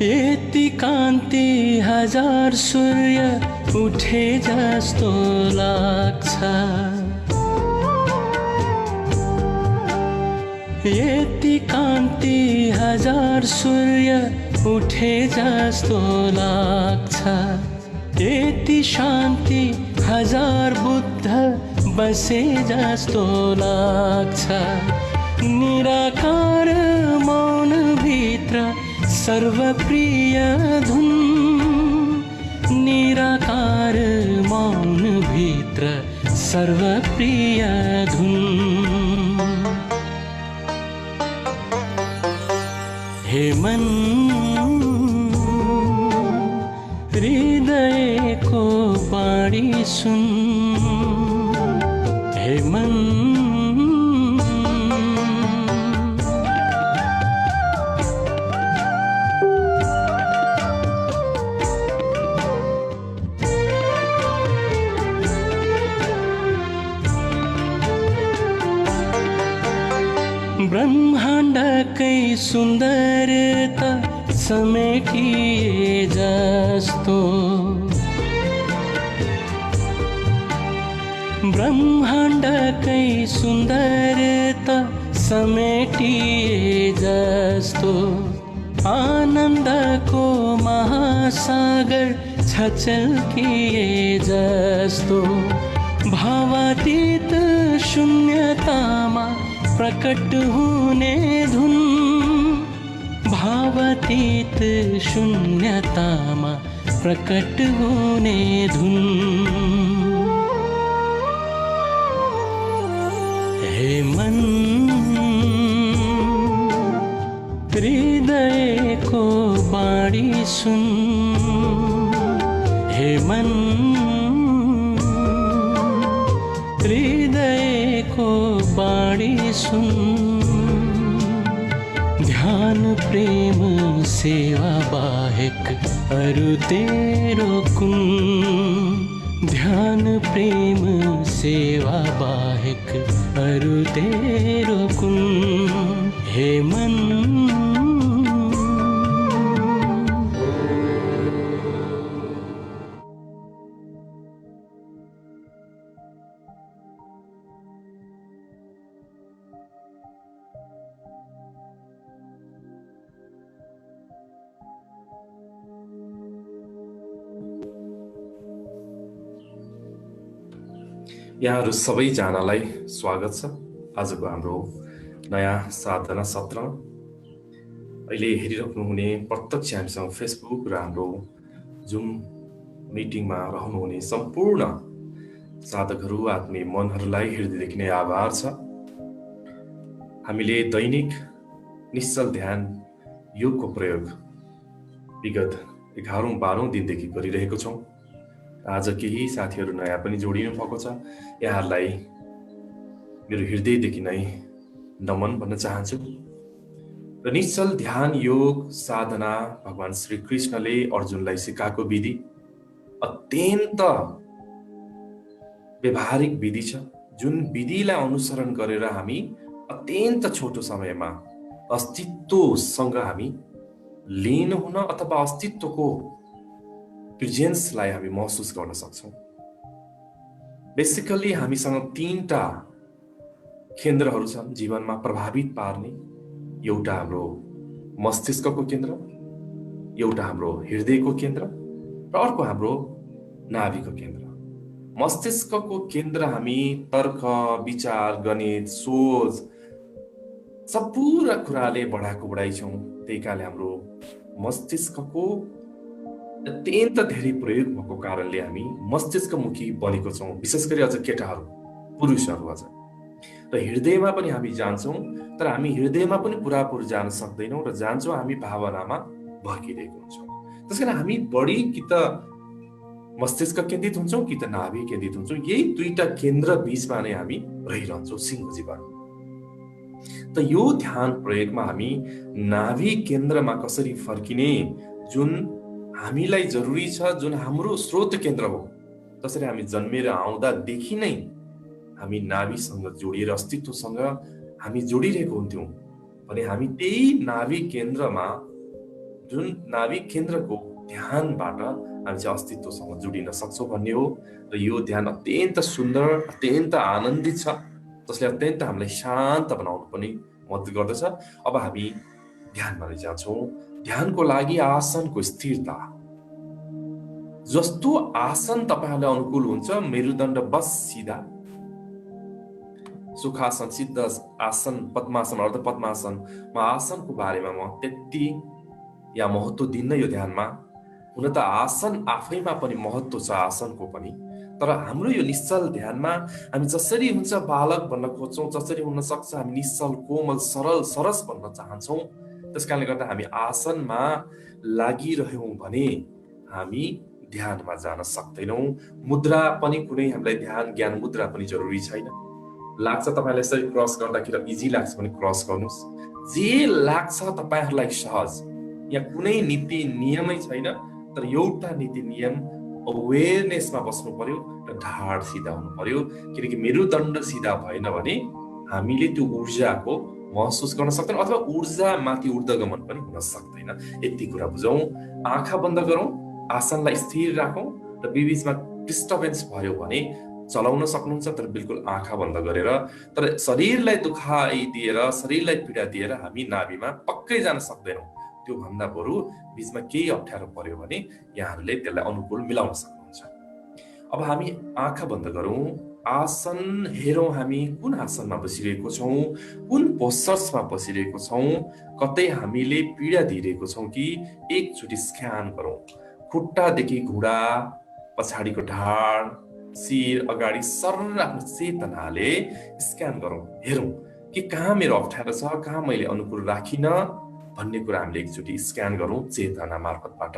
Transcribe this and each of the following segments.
यति कान्ति हजार सूर्य उठे जस्तो लाग्छ। यति कान्ति हजार सूर्य उठे जस्तो लाग्छ। यति शान्ति हजार बुद्ध बसे जस्तो लाग्छ। निराकार मौन भित्र सर्वप्रिय धुन। निराकार मौन भित्र सर्वप्रिय धुन। हे मन हृदयको बाणी सुन। हे मन ब्रह्माण्डकै सुन्दरता समेटिए जस्तो। ब्रह्माण्डकै सुन्दरता समेटिए जस्तो। आनन्दको महासागर छचल्किए जस्तो। भावातीत शून्यतामा प्रकट हुने धुन। भावातीत शून्यतामा प्रकट हुने धुन। हे मन हृदयको बाणी सुन। हे मन हृदयको बाणी सुन। ध्यान प्रेम सेवा बाहेक अरु तेरो कुन। ध्यान प्रेम सेवा बाहेक अरु तेरो कुन। हे मन यहाँहरू सबैजनालाई स्वागत छ आजको हाम्रो नयाँ साधना सत्रमा। अहिले हेरिराख्नुहुने प्रत्यक्ष हामीसँग फेसबुक र हाम्रो जुम मिटिङमा रहनुहुने सम्पूर्ण साधकहरू आत्मीय मनहरूलाई हृदयदेखि नै आभार छ। हामीले दैनिक निश्चल ध्यान योगको प्रयोग विगत 11औं-12औं दिनदेखि गरिरहेको छौँ। आज केही साथीहरू नयाँ पनि जोडिनु भएको छ। यहाँहरूलाई मेरो हृदयदेखि नै नमन भन्न चाहन्छु। र निश्चल ध्यान योग साधना भगवान श्री कृष्णले अर्जुनलाई सिकाएको विधि अत्यन्त व्यवहारिक विधि छ, जुन विधिलाई अनुसरण गरेर हामी अत्यन्त छोटो समयमा अस्तित्वसँग हामी लीन हुन अथवा अस्तित्वको प्रेजेन्सलाई हामी महसुस गर्न सक्छौँ। बेसिकली हामीसँग 3टा केन्द्रहरू छन् जीवनमा प्रभावित पार्ने। एउटा हाम्रो मस्तिष्कको केन्द्र, एउटा हाम्रो हृदयको केन्द्र र अर्को हाम्रो नाभिको केन्द्र। मस्तिष्कको केन्द्र हामी तर्क, विचार, गणित, सोच सब पूरा कुराले बढाएको बढाइ छौँ। त्यही कारणले हाम्रो मस्तिष्कको अत्यन्त धेरै प्रयोग भएको कारणले हामी मस्तिष्कमुखी बनेको छौँ, विशेष गरी अझ केटाहरू, पुरुषहरू अझ। र हृदयमा पनि हामी जान्छौँ, तर हामी हृदयमा पनि पुरापुर जान सक्दैनौँ र जान्छौँ हामी भावनामा भर्किरहेको हुन्छौँ। त्यसकारण हामी बढी कि त मस्तिष्क केन्द्रित हुन्छौँ कि त नाभि केन्द्रित हुन्छौँ। यही 2टा केन्द्र बीचमा नै हामी रहिरहन्छौँ सिंह जीवन। त यो ध्यान प्रयोगमा हामी नाभि केन्द्रमा कसरी फर्किने, जुन हामीलाई जरुरी छ, जुन हाम्रो स्रोत केन्द्र हो, त्यसरी हामी जन्मेर आउँदादेखि नै हामी नाभिसँग जोडिएर अस्तित्वसँग हामी जोडिरहेको हुन्थ्यौँ भने हामी त्यही नाभि केन्द्रमा जुन नाभिक केन्द्रको ध्यानबाट हामी चाहिँ अस्तित्वसँग जोडिन सक्छौँ भन्ने हो। र यो ध्यान अत्यन्त सुन्दर, अत्यन्त आनन्दित छ, जसले अत्यन्त हामीलाई शान्त बनाउनु पनि मद्दत गर्दछ। अब हामी ध्यानमा जान्छौँ। ध्यानको लागि आसनको स्थिरता। जस्तो आसन तपाईहरुलाई अनुकूल हुन्छ, मेरुदण्ड बस सिधा, सुखासन, सिद्ध आसन, पद्मासन, अर्ध पद्मासन, म आसनको बारेमा म त्यति या महत्त्व दिन्न यो ध्यानमा। हुन त आसन आफैमा पनि महत्त्व छ, आसनको पनि। तर हाम्रो यो निश्चल ध्यानमा हामी जसरी हुन्छ बालक बन्न खोज्छौँ, जसरी हुन सक्छ हामी निश्चल, कोमल, सरल, सरस बन्न चाहन्छौँ। त्यसकारणले गर्दा हामी आसनमा लागिरह्यौँ भने हामी ध्यानमा जान सक्दैनौँ। मुद्रा पनि कुनै हामीलाई ध्यान ज्ञान मुद्रा पनि जरुरी छैन। लाग्छ तपाईलाई यसरी क्रस गर्दाखेरि इजी लाग्छ भने क्रस गर्नुस्। जे लाग्छ तपाईहरुलाई सहज। यहाँ कुनै नीति नियमै छैन, तर एउटा नीति नियम अवेरनेसमा बस्नु पर्यो र ढाड सिधा हुनु पर्यो। किनकि मेरुदण्ड सिधा भएन भने हामीले त्यो ऊर्जाको महसुस गर्न सक्दैनौँ, अथवा ऊर्जा माथि ऊर्ध्वगमन पनि हुन सक्दैन। यति कुरा बुझौँ। आँखा बन्द गरौँ, आसनलाई स्थिर राखौँ, र बीचमा डिस्टर्बेन्स भयो भने चलाउन सक्नुहुन्छ, तर बिल्कुल आँखा बन्द गरेर। तर शरीरलाई दुखाइदिएर, शरीरलाई पीडा दिएर हामी नाभिमा पक्कै जान सक्दैनौँ। त्यो भन्दा बरु बीचमा केही अप्ठ्यारो पर्यो भने यहाँहरूले त्यसलाई अनुकूल मिलाउन सक्नुहुन्छ। अब हामी आँखा बन्द गरौँ, आसन हेरौँ, हामी कुन आसनमा बसिरहेको छौँ, कुन पोस्चर्समा बसिरहेको छौँ, कतै हामीले पीडा दिइरहेको छौँ कि एकचोटि स्क्यान गरौँ। खुट्टादेखि घुँडा, पछाडिको ढाड, शिर, अगाडि सरर आफ्नो चेतनाले स्क्यान गरौँ, हेरौँ कि कहाँ मेरो अप्ठ्यारो छ, कहाँ मैले अनुकूल राखिन भन्ने कुरा हामीले एकचोटि स्क्यान गरौँ चेतना मार्फतबाट।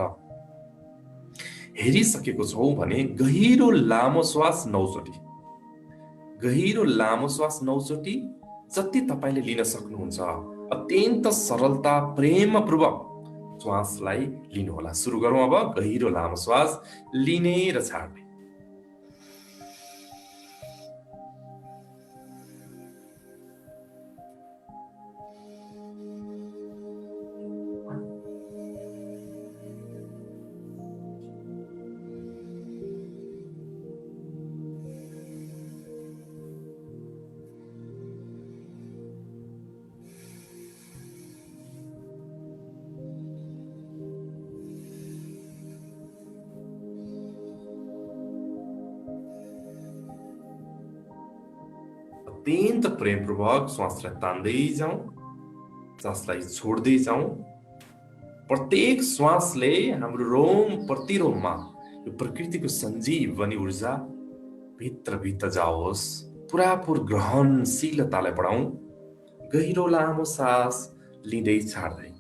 हेरिसकेको छौँ भने गहिरो लामो श्वास 9 चोटि, गहिरो लामो श्वास 9 चोटि जति तपाईले लिन सक्नुहुन्छ, अत्यन्त सरलता प्रेमपूर्वक श्वासलाई लिनुहोला। सुरु गरौँ अब। गहिरो लामो श्वास लिने र छाड्ने। अत्यन्त प्रेमपूर्वक श्वासलाई तान्दै जाउँ, श्वासलाई छोड्दै जाउँ। प्रत्येक श्वासले हाम्रो रोम प्रतिरोममा यो प्रकृतिको सञ्जीवनी ऊर्जा भित्र जाओस्, पुरापुर ग्रहणशीलतालाई बढाउँ। गहिरो लामो सास लिँदै छाड्दै,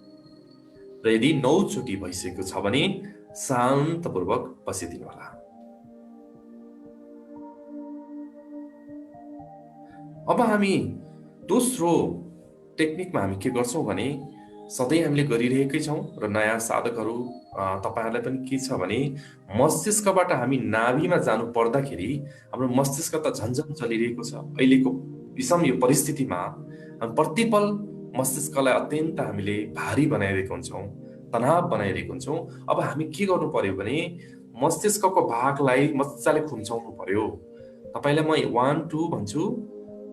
र यदि 9 चोटि भइसकेको छ भने शान्तपूर्वक बसिदिनु होला। अब हामी दोस्रो टेक्निकमा हामी के गर्छौँ भने, सधैँ हामीले गरिरहेकै छौँ र नयाँ साधकहरू तपाईहरुलाई पनि के छ भने, मस्तिष्कबाट हामी नाभिमा जानु पर्दाखेरि हाम्रो मस्तिष्क त झन्झन चलिरहेको छ। अहिलेको विषम यो परिस्थितिमा प्रतिपल मस्तिष्कलाई अत्यन्त हामीले भारी बनाइरहेको हुन्छौँ, तनाव बनाइरहेको हुन्छौँ। अब हामी के गर्नु पर्यो भने, मस्तिष्कको भागलाई मजाले खुम्चाउनु पर्यो। तपाईलाई म 1 2 भन्छु,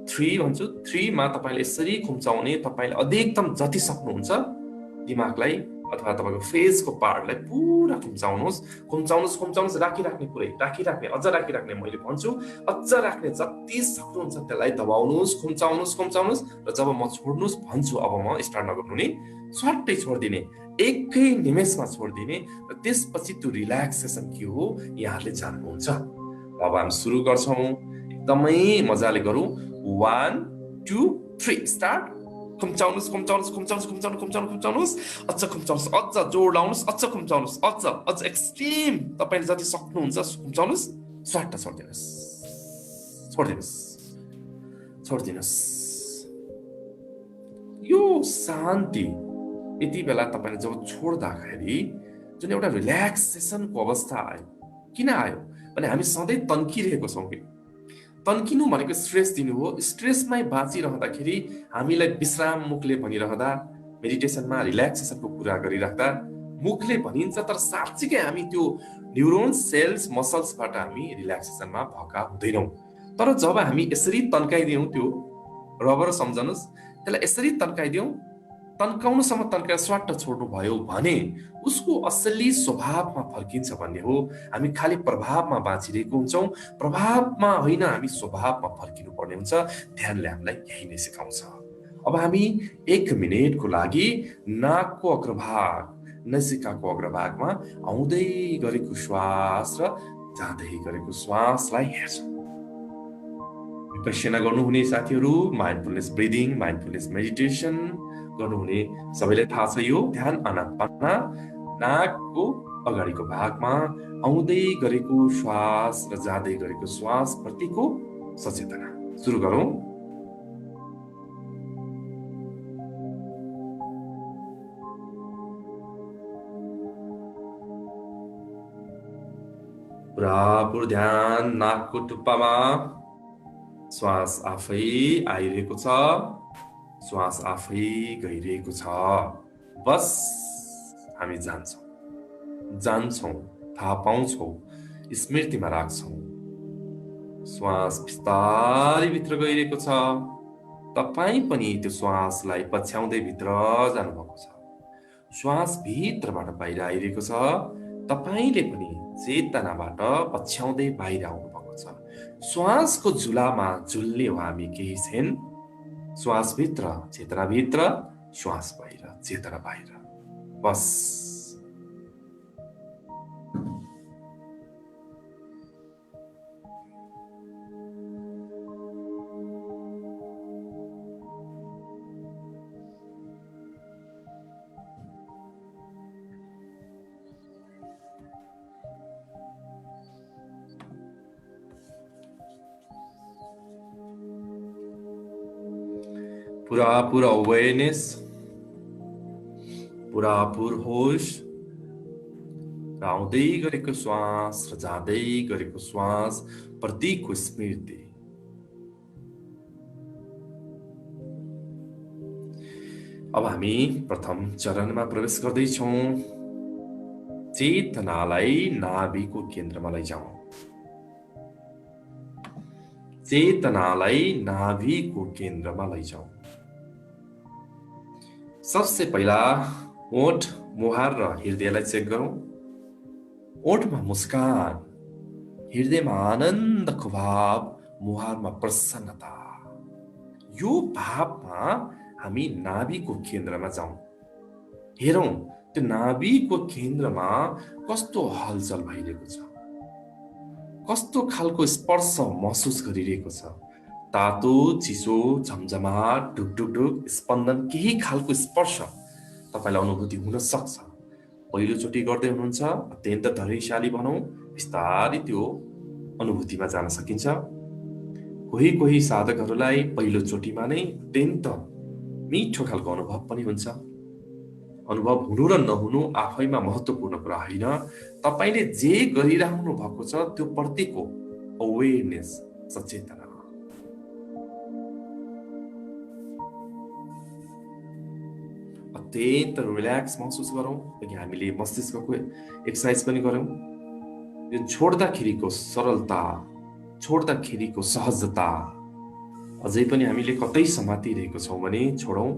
3 भन्छु। 3 मा तपाईले यसरी खुम्चाउने, तपाईले अधिकतम जति सक्नुहुन्छ दिमागलाई अथवा तपाईको फेसको पार्टलाई पुरा खुम्चाउनुस्, खुम्चाउनुस्, खुम्चाउनुस्, राखिराख्ने, पुरै राखिराख्ने, अझ राखिराख्ने। मैले भन्छु अझ राख्ने, जति सक्नुहुन्छ त्यसलाई दबाउनुस्, खुम्चाउनुस्, खुम्चाउनुस्, र जब म छोड्नुस् भन्छु, अब म स्टार्ट नगर्नु नि, स्वाट्टै छोड्दिने, एकै निमेषमा छोड्दिने। र त्यसपछि त्यो रिल्याक्सेसन के हो यहाँहरूले जान्नुहुन्छ। अब हामी सुरु गर्छौँ, एकदमै मजाले गरौँ। 1 2 3 स्टार्ट। खुम्चाउनुस्, खुम्चाउनुस्, खुम्चाउनुस्, खुम्चाउनुस्, खुम्चाउनुस्, खुम्चाउनुस्, अझ खुम्चाउनुस्, अझ जोड लाउनुस्, अझ खुम्चाउनुस्, अझ एक्सट्रिम तपाईले जति सक्नुहुन्छ खुम्चाउनुस्, स्वाट्ट छोड्दिनुस्, छोड्दिनुस्, छोड्दिनुस्। यो शान्ति यति बेला तपाईले जब छोड्दाखेरि जुन एउटा रिल्याक्सेसनको अवस्था आयो, किन आयो भने हामी सधैँ तन्किरहेको छौँ कि तन्किनु भनेको स्ट्रेस दिनु हो। स्ट्रेसमै बाँचिरहँदाखेरि हामीलाई विश्राम मुखले भनिरहँदा, मेडिटेसनमा रिल्याक्सेसनको कुरा गरिराख्दा मुखले भनिन्छ, तर साँच्चीकै हामी त्यो न्युरोन्स, सेल्स, मसल्सबाट हामी रिल्याक्सेसनमा भएका हुँदैनौँ। तर जब हामी यसरी तन्काइदियौँ, त्यो रबर सम्झनुहोस्, त्यसलाई यसरी तन्काइदियौँ, तन्काउनुसम्म तन्काएर स्वाट्ट छोड्नु भयो भने उसको असली स्वभावमा फर्किन्छ भन्ने हो। हामी खालि प्रभावमा बाँचिरहेको हुन्छौँ, प्रभावमा होइन, हामी स्वभावमा फर्किनु पर्ने हुन्छ। ध्यानले हामीलाई यही नै सिकाउँछ। अब हामी 1 मिनेटको लागि नाकको अग्रभाग, नसिकाको अग्रभागमा आउँदै गरेको श्वास र जाँदै गरेको श्वासलाई हेर्छौँ। विपश्यना गर्नुहुने साथीहरू, माइन्डफुलनेस ब्रिदिङ, माइन्डफुलनेस मेडिटेसन गर्नुहुने सबैलाई थाहा छ यो ध्यान आनापाना, नाकको अगाडिको भागमा आउँदै गरेको श्वास र जाँदै गरेको श्वास प्रतिको सचेतना। सुरु गरौँ। पुरापुर ध्यान नाकको टुप्पामा, श्वास आफै आइरहेको छ, श्वास आफै गइरहेको छ। बस हामी जान्छौँ, थाहा पाउँछौँ, स्मृतिमा राख्छौँ। श्वास बिस्तारै भित्र गइरहेको छ, तपाईँ पनि त्यो श्वासलाई पछ्याउँदै भित्र जानुभएको छ। श्वास भित्रबाट बाहिर आइरहेको छ, तपाईँले पनि चेतनाबाट पछ्याउँदै बाहिर आउनुभएको छ। श्वासको झुलामा झुल्ने हो हामी, केही छैन। श्वास भित्र, चेतना भित्र, श्वास बाहिर, चेतना बाहिर। बस पुरापुर अवेयरनेस, पुरापुर होश र आउँदै गरेको श्वास र जाँदै गरेको श्वास प्रतिको स्मृति। अब हामी प्रथम चरणमा प्रवेश गर्दैछौँ। चेतनालाई नाभिको केन्द्रमा लैजाउँ। चेतनालाई नाभिको केन्द्रमा लैजाउँ। सबसे पहिला ओठ, मुहार र हृदयलाई चेक गरौँ। ओठमा मुस्कान, हृदयमा आनन्दको भाव, मुहारमा प्रसन्नता। यो भावमा हामी नाभिको केन्द्रमा जाउँ। हेरौँ त्यो नाभिको केन्द्रमा कस्तो हलचल भइरहेको छ, कस्तो खालको स्पर्श महसुस गरिरहेको छ। तातो, चिसो, झमझमाट, ढुकढुक, स्पन्दन, केही खालको स्पर्श तपाईँलाई अनुभूति हुन सक्छ। पहिलोचोटि गर्दै हुनुहुन्छ, अत्यन्त धैर्यशाली भनौँ, बिस्तारै त्यो अनुभूतिमा जान सकिन्छ। कोही साधकहरूलाई पहिलोचोटिमा नै अत्यन्त मिठो खालको अनुभव पनि हुन्छ। अनुभव हुनु र नहुनु आफैमा महत्त्वपूर्ण कुरा होइन, तपाईँले जे गरिरहनु भएको छ त्यो प्रतिको अवेयरनेस, सचेतना। अत्यन्त रिल्याक्स महसुस गरौँ। अघि हामीले मस्तिष्कको एक्सर्साइज पनि गरौँ। यो छोड्दाखेरिको सरलता, छोड्दाखेरिको सहजता, अझै पनि हामीले कतै समातिरहेको छौँ भने छोडौँ।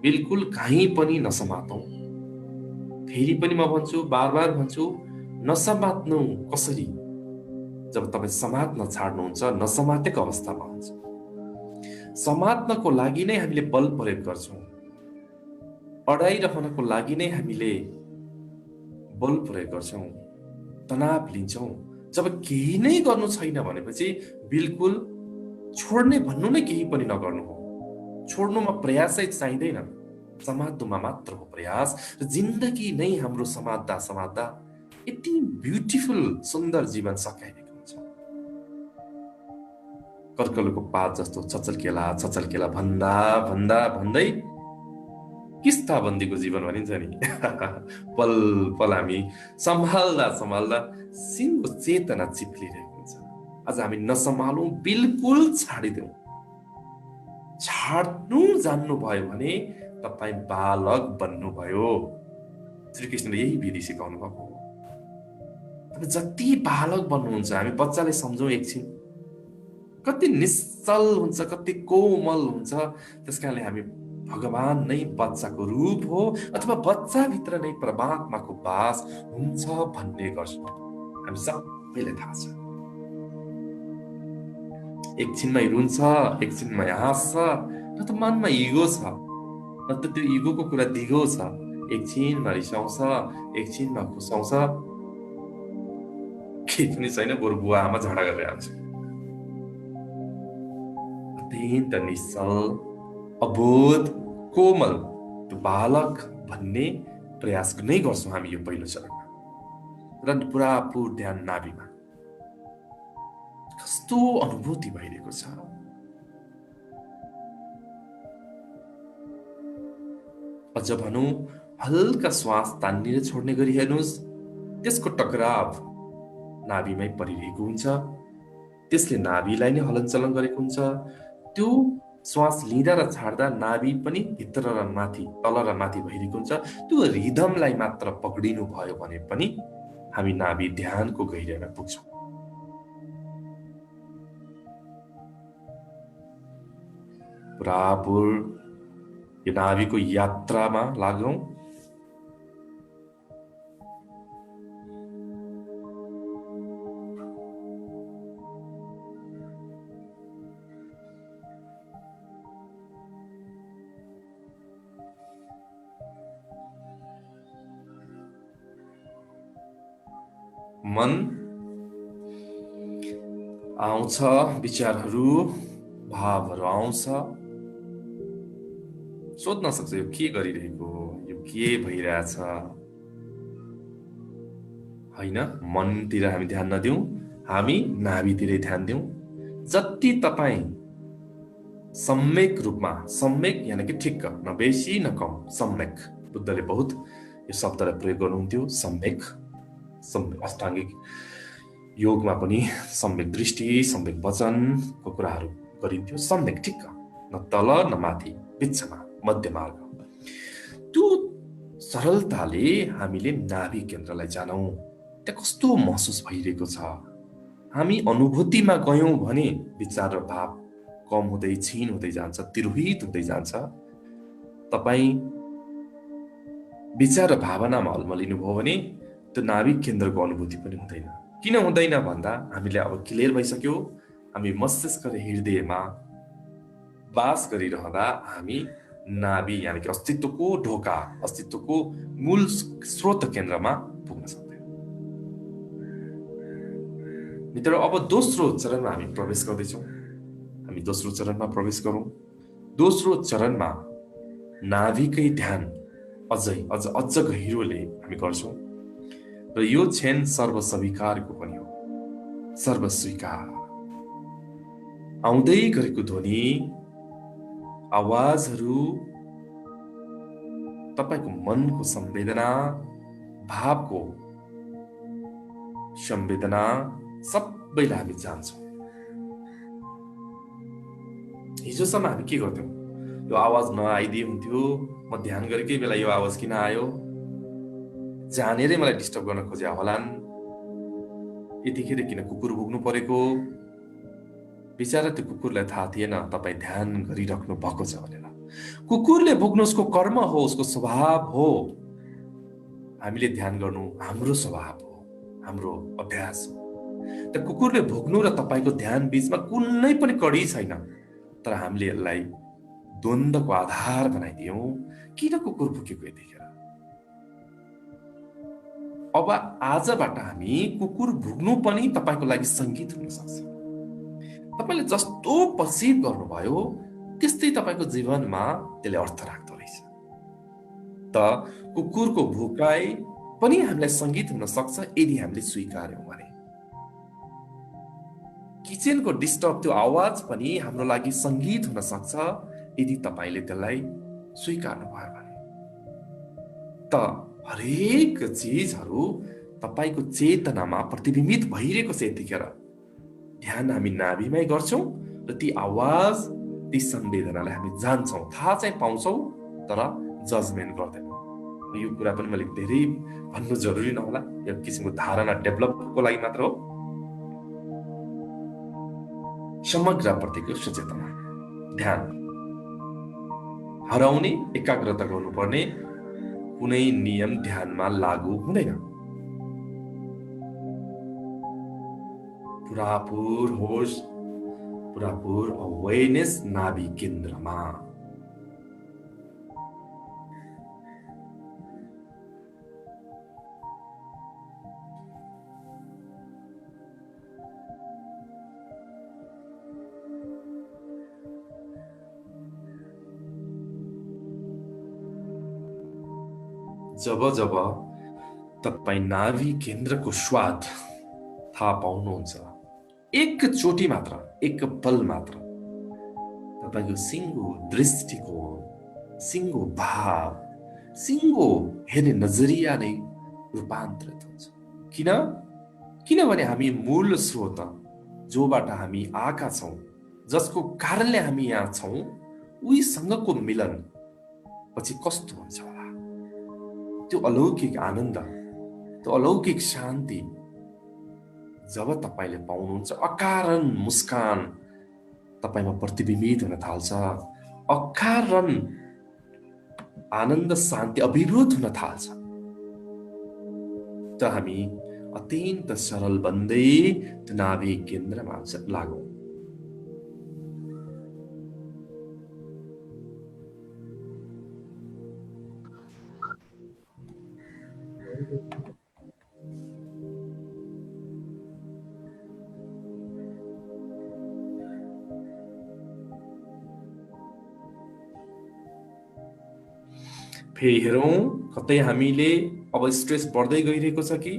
बिल्कुल कहीँ पनि नसमातौँ। फेरि पनि म भन्छु, बार बार भन्छु, नसमात्नु। कसरी? जब तपाईँ समात्न छाड्नुहुन्छ, नसमातेको अवस्थामा हुन्छ। समात्नको लागि नै हामीले बल प्रयोग गर्छौँ, अडाइरहनको लागि नै हामीले बल प्रयोग गर्छौँ, तनाव लिन्छौँ। जब केही नै गर्नु छैन भनेपछि बिल्कुल छोड्ने भन्नु नै केही पनि नगर्नु हो। छोड्नुमा प्रयासै चाहिँदैन, समात्नुमा मात्र हो प्रयास। र जिन्दगी नै हाम्रो समात्दा समात्दा यति ब्युटिफुल, सुन्दर जीवन सकाइरहेको हुन्छ। कर्कलको पात जस्तो छचल्केला भन्दा भन्दा भन्दै किस्ताबन्दीको जीवन भनिन्छ नि। पल पल हामी सम्हाल्दा सम्हाल्दा सिङ्गो चेतना चिप्लिरहेको हुन्छ। आज हामी नसम्हालौँ, बिल्कुल छाडिदेऊ। छाड्नु जान्नुभयो भने तपाईँ बालक बन्नुभयो। श्रीकृष्णले यही विधि सिकाउनु भएको हो। तपाईँ जति बालक बन्नुहुन्छ, हामी बच्चालाई सम्झौँ एकछिन, कति निश्चल हुन्छ, कति कोमल हुन्छ। त्यस कारणले हामी भगवान नै बच्चाको रूप हो अथवा बच्चाभित्र नै परमात्माको वास हुन्छ भन्ने गर्छौँ। हामी सबैलाई थाहा छ। एकछिनमै रुन्छ, एकछिनमै हाँस्छ, न त मनमा इगो छ, न त त्यो इगोको कुरा दिगो छ। एकछिनमा रिसाउँछ, एकछिनमा खुसाउँछ, केही पनि छैन, बरु बुवा आमा झगडा गरेर आउँछ। अत्यन्त निश्चल, अबोध, कोमल त्यो बालक भन्ने प्रयास नै गर्छौँ हामी यो पहिलो चरणमा। र पुरापुर ध्यान नाभिमा कस्तो अनुभूति भइरहेको छ। अझ भनौँ, हल्का श्वास तान्ने र छोड्ने गरी हेर्नुहोस्। त्यसको टकराव नाभिमै परिरहेको हुन्छ, त्यसले नाभिलाई नै हलनचलन गरेको हुन्छ। त्यो श्वास लिँदा र छाड्दा नाभि पनि भित्र र माथि, तल र माथि भइरहेको हुन्छ। त्यो रिदमलाई मात्र पक्रिनु भयो भने पनि हामी नाभि ध्यानको गहिराइमा पुग्छौँ। पुरापुर यो नाभिको यात्रामा लागौँ। मन आउँछ, विचारहरू, भावहरू आउँछ, सोध्न सक्छ यो के गरिरहेको हो, यो के भइरहेछ। होइन, मनतिर हामी ध्यान नदिउँ, हामी नाभितिरै ध्यान दिउँ। जति तपाईँ सम्यक रूपमा, सम्यक यानि कि ठिक्क, न बेसी न कम, सम्यक, बुद्धले बहुत यो शब्दलाई प्रयोग गर्नुहुन्थ्यो। सम्यक, अष्टाङ्गिक योगमा पनि सम्यक दृष्टि, सम्यक वचनको कुराहरू गरिन्थ्यो। सम्यक, ठिक्क, न तल न माथि, बिचमा, मध्य मार्ग। त्यो सरलताले हामीले नाभि केन्द्रलाई जानौँ। त्यहाँ कस्तो महसुस भइरहेको छ। हामी अनुभूतिमा गयौँ भने विचार र भाव कम हुँदै, क्षीण हुँदै जान्छ, तिरोहित हुँदै जान्छ। तपाईँ विचार र भावनामा अल्मलिनु भयो भने त्यो नाभिक केन्द्रको अनुभूति पनि हुँदैन। किन हुँदैन भन्दा हामीले अब क्लियर भइसक्यो, हामी मस्तिष्क र हृदयमा वास गरिरहँदा हामी नाभि यानि कि अस्तित्वको ढोका, अस्तित्वको मूल स्रोत केन्द्रमा पुग्न सक्दैन। मित्र, अब दोस्रो चरणमा हामी प्रवेश गर्दैछौँ। हामी दोस्रो चरणमा प्रवेश गरौँ। दोस्रो चरणमा नाभिकै ध्यान अझ गहिरोले हामी गर्छौँ। र यो क्षण सर्वस्वीकारको पनि हो। सर्वस्वीकार, आउँदै गरेको ध्वनि, आवाजहरू, तपाईको मनको संवेदना, भावको संवेदना सबैलाई हामी जान्छौँ। हिजोसम्म हामी के गर्थ्यौँ? यो आवाज नआइदिए हुन्थ्यो, म ध्यान गरेकै बेला यो आवाज किन आयो, जानेरै मलाई डिस्टर्ब गर्न खोजे होलान्, यतिखेर किन कुकुर भुक्नु परेको, बिचारा त्यो कुकुरलाई थाहा थिएन तपाईँ ध्यान गरिराख्नु भएको छ भनेर। कुकुरले भुक्नु उसको कर्म हो, उसको स्वभाव हो। हामीले ध्यान गर्नु हाम्रो स्वभाव हो, हाम्रो अभ्यास हो। त कुकुरले भुक्नु र तपाईको ध्यान बीचमा कुनै पनि कडी छैन, तर हामीले यसलाई द्वन्द्वको आधार बनाइदियौँ। किन कुकुर भुकेको यतिखेर? अब आजबाट हामी कुकुर भुक्नु पनि तपाईको लागि संगीत हुन सक्छ। तपाईले जस्तो पर्सिभ गर्नुभयो त्यस्तै तपाईको जीवनमा त्यसले अर्थ राख्दो रहेछ। त कुकुरको भुकाइ पनि हामीलाई संगीत हुन सक्छ यदि हामीले स्वीकार्यौँ भने। किचनको डिस्टर्ब त्यो आवाज पनि हाम्रो लागि संगीत हुन सक्छ यदि तपाईले त्यसलाई स्वीकार्नु भयो भने। त हरेक चीजहरू तपाईको चेतनामा प्रतिबिम्बित भइरहेको छ यतिखेर। ध्यान हामी नाभिमै गर्छौँ र ती आवाज, ती संवेदनालाई हामी जान्छौँ, थाहा चाहिँ पाउँछौँ, तर जजमेन्ट गर्दैनौँ। यो कुरा पनि मैले धेरै भन्नु जरुरी नहोला, यो किसिमको धारणा डेभलपको लागि मात्र हो। समग्र प्रतिको सचेतना, ध्यान, हराउने एकाग्रता गर्नुपर्ने कुनै नियम ध्यानमा लागू हुँदैन। पुरापुर होश, पुरापुर अवेयरनेस नाभि केन्द्रमा। जब जब तपाईँ नाभि केन्द्रको स्वाद थाहा पाउनुहुन्छ, एकचोटि मात्र, एक पल मात्र तपाईको सिङ्गो दृष्टिकोण, सिङ्गो भाव, सिङ्गो हेर्ने नजरिया नै रूपान्तरित हुन्छ। किनभने हामी मूल स्रोत, जोबाट हामी आएका छौँ, जसको कारणले हामी यहाँ छौँ, उहीसँगको मिलन पछि कस्तो हुन्छ होला? त्यो अलौकिक आनन्द, त्यो अलौकिक शान्ति जब तपाईले पाउनुहुन्छ, अकारण मुस्कान तपाईमा प्रतिबिम्बित हुन थाल्छ, अकारण आनन्द शान्ति अभिभूत हुन थाल्छ, त हामी अत्यन्त सरल बन्दै त्यो नाभि केन्द्रमा लागौँ। फेरि हेरौँ कतै हामीले अब स्ट्रेस बढ्दै गइरहेको छ कि?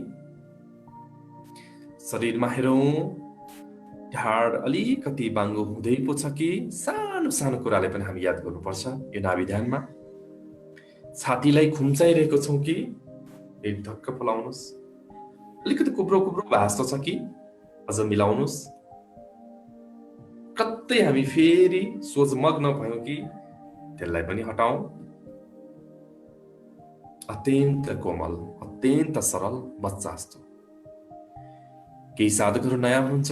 शरीरमा हेरौँ ढाड अलिकति बाङ्गो हुँदै पो छ कि? सानो सानो कुराले पनि हामी याद गर्नुपर्छ यो नाभि ध्यानमा। छातीलाई खुम्चाइरहेको छौँ कि? पेट धक्क फलाउनुहोस्। अलिकति कुब्रो कुब्रो भास्तो छ कि? अझ मिलाउनुहोस्। कतै हामी फेरि सोचमग्न भयौँ कि? त्यसलाई पनि हटाउँ। अत्यन्त कोमल, अत्यन्त सरल बच्चा जस्तो। केही साधकहरू नयाँ हुनुहुन्छ,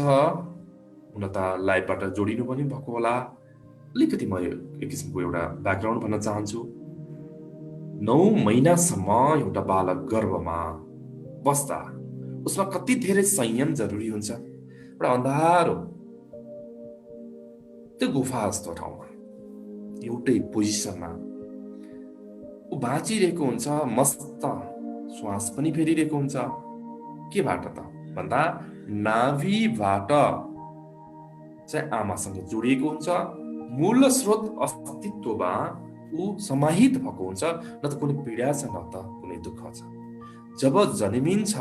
हुन त लाइफबाट जोडिनु पनि भएको होला। अलिकति म एक किसिमको एउटा ब्याकग्राउन्ड भन्न चाहन्छु। 9 महिनासम्म एउटा बालक गर्भमा बस्दा उसमा कति धेरै संयम जरुरी हुन्छ। एउटा अन्धारो त्यो गुफा जस्तो ठाउँमा, एउटै पोजिसनमा ऊ बाँचिरहेको हुन्छ, मस्त श्वास पनि फेरिरहेको हुन्छ। केबाट त भन्दा नाभिबाट चाहिँ आमासँग जोडिएको हुन्छ। मूल स्रोत अस्तित्वमा ऊ समाहित भएको हुन्छ। न त कुनै पीडा छ, न त कुनै दुःख छ। जब जन्मिन्छ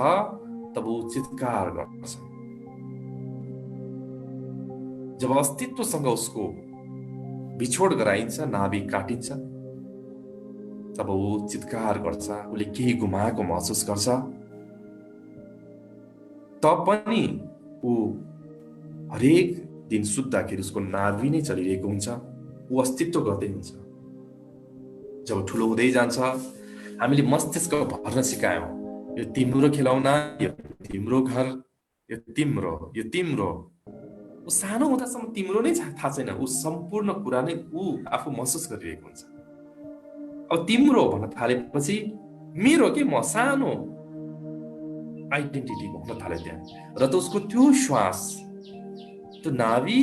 तब ऊ चित्कार गर्छ। जब अस्तित्वसँग उसको बिछोड गराइन्छ, नाभि काटिन्छ, तब ऊ चित्कार गर्छ। उसले केही गुमाएको महसुस गर्छ। पनि ऊ हरेक दिन सुत्दाखेरि उसको नाभि नै चलिरहेको हुन्छ। ऊ अस्तित्व गर्दै हुन्छ। जब ठुलो हुँदै जान्छ, हामीले मस्तिष्क भर्न सिकायौँ, यो तिम्रो खेलौना, यो तिम्रो घर, यो तिम्रो। ऊ सानो हुँदासम्म तिम्रो नै थाहा छैन। ऊ सम्पूर्ण कुरा नै ऊ आफू महसुस गरिरहेको हुन्छ। अब तिम्रो भन्न थालेपछि मेरो के, म सानो आइडेन्टिटी भन्न थाले त्यहाँ। र त उसको त्यो श्वास, त्यो नाभि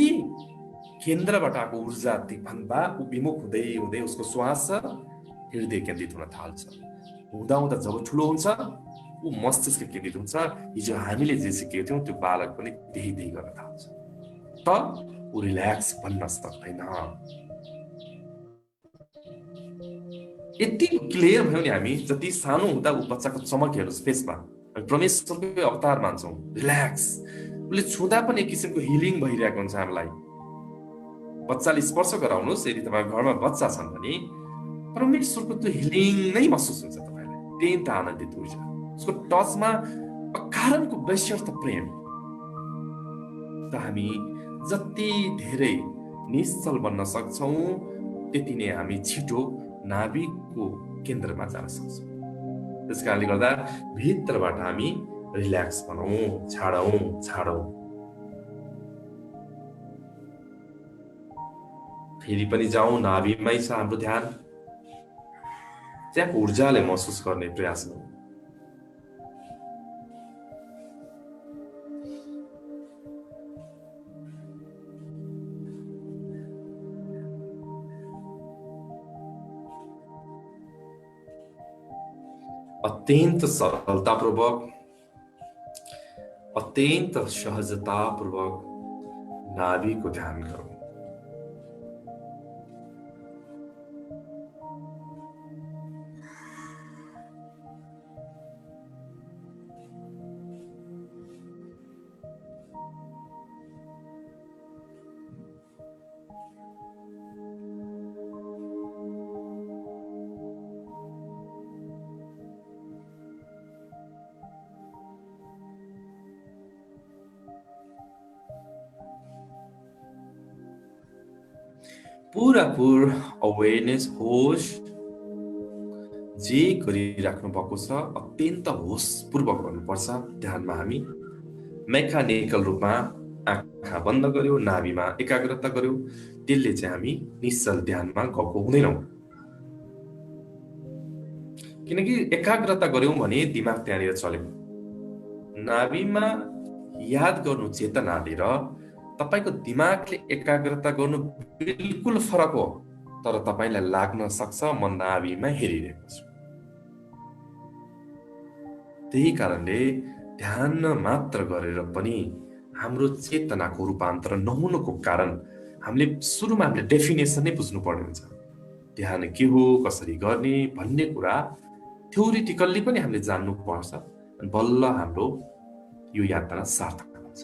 केन्द्रबाट आएको ऊर्जा भन्दा ऊ विमुख हुँदै हुँदै उसको श्वास हृदय केन्द्रित हुन थाल्छ। हुँदा हुँदा जब ठुलो हुन्छ, ऊ मस्तिष्क केन्द्रित हुन्छ। हिजो हामीले जे सिकेको थियौँ त्यो बालक पनि त्यही गर्न थाल्छ। त ऊ रिल्याक्स भन्न सक्दैन। यति क्लियर भयो नि हामी। जति सानो हुँदा ऊ बच्चाको चमक हेर्नुहोस् फेसमा, परमेश्वरको अवतार मान्छौँ। रिल्याक्स, उसले छुँदा पनि एक किसिमको हिलिङ भइरहेको हुन्छ हामीलाई। बच्चाले स्पर्श गराउनुहोस्, यदि तपाईँको घरमा बच्चा छन् भने परमेश्वरको त्यो हिलिङ नै महसुस हुन्छ तपाईँलाई। अत्यन्त आनन्दित हुन्छ। उसको टचमा अकारणको बेस्यर्थ प्रेम। त हामी जति धेरै निश्चल बन्न सक्छौँ, त्यति नै हामी छिटो नाभिको केन्द्रमा जान सक्छौँ। त्यस कारणले गर्दा भित्रबाट हामी रिल्याक्स बनाऊ, छाडौँ। फेरि पनि जाउँ, नाभिमै छ हाम्रो ध्यान। त्यहाँको ऊर्जाले महसुस गर्ने प्रयास गरौँ। अत्यन्त सरलतापूर्वक, अत्यन्त सहजतापूर्वक नाभिको ध्यान गरौँ। पूरापूर अवेरनेस, होश जे गरिराख्नु भएको छ अत्यन्त होशपूर्वक गर्नुपर्छ। ध्यानमा हामी मेकानिकल रूपमा आँखा बन्द गर्यो, नाभिमा एकाग्रता गर्यो, त्यसले चाहिँ हामी निश्चल ध्यानमा गएको हुँदैनौँ। किनकि एकाग्रता गर्यौं भने दिमाग त्यहाँनिर चल्यो। नाभिमा याद गर्नु चेतनाले र तपाईको दिमागले एकाग्रता गर्नु बिल्कुल फरक हो। तर तपाईलाई लाग्न सक्छ म नाभिमा हेरिरहेको छु। त्यही कारणले ध्यान मात्र गरेर पनि हाम्रो चेतनाको रूपान्तरण नहुनुको कारण हामीले सुरुमा हामीले डेफिनेसन नै बुझ्नु पर्ने हुन्छ। ध्यान के हो, कसरी गर्ने भन्ने कुरा थ्योरिटिकल्ली पनि हामीले जान्नु पर्छ। बल्ल हाम्रो यो यात्रा सार्थक हुन्छ।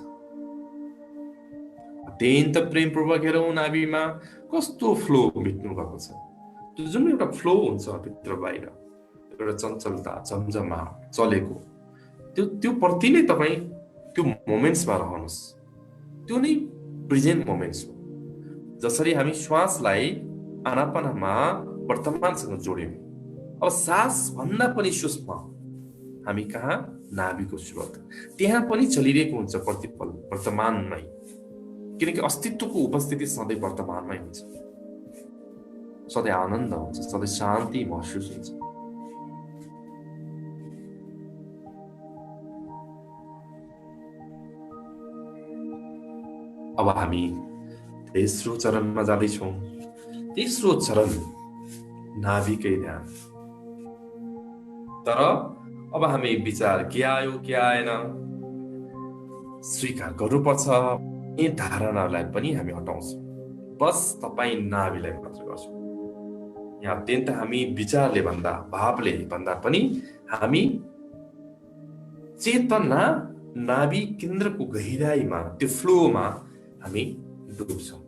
अत्यन्त प्रेमपूर्वक हेरौँ नाभिमा कस्तो फ्लो मिट्नु भएको छ। त्यो जुन एउटा फ्लो हुन्छ भित्र बाहिर, एउटा चञ्चलता, झमझमा चलेको, त्यो प्रति नै तपाईँ त्यो मोमेन्ट्समा रहनुहोस्। त्यो नै प्रेजेन्ट मोमेन्ट्स हो। जसरी हामी श्वासलाई आनापानमा वर्तमानसँग जोड्यौं, अब सास भन्दा पनि सूक्ष्म हामी कहाँ नाभिको स्रोत, त्यहाँ पनि चलिरहेको हुन्छ प्रतिपल वर्तमानमै। किनकि अस्तित्वको उपस्थिति सधैँ वर्तमानमै हुन्छ, सधैँ आनन्द हुन्छ, सधैँ शान्ति महसुस हुन्छ। अब हामी तेस्रो चरणमा जाँदैछौँ। तेस्रो चरण नाभिकै ध्यान। तर अब हामी विचार के आयो के आएन स्वीकार गर्नुपर्छ, यी धारणालाई पनि हामी हटाउँछौँ। बस तपाईँ नाभिलाई मात्र गर्छौँ। यहाँ अत्यन्त हामी विचारले भन्दा, भावले भन्दा पनि हामी चेतना नाभि केन्द्रको गहिराईमा, त्यो फ्लोमा हामी डुब्छौँ।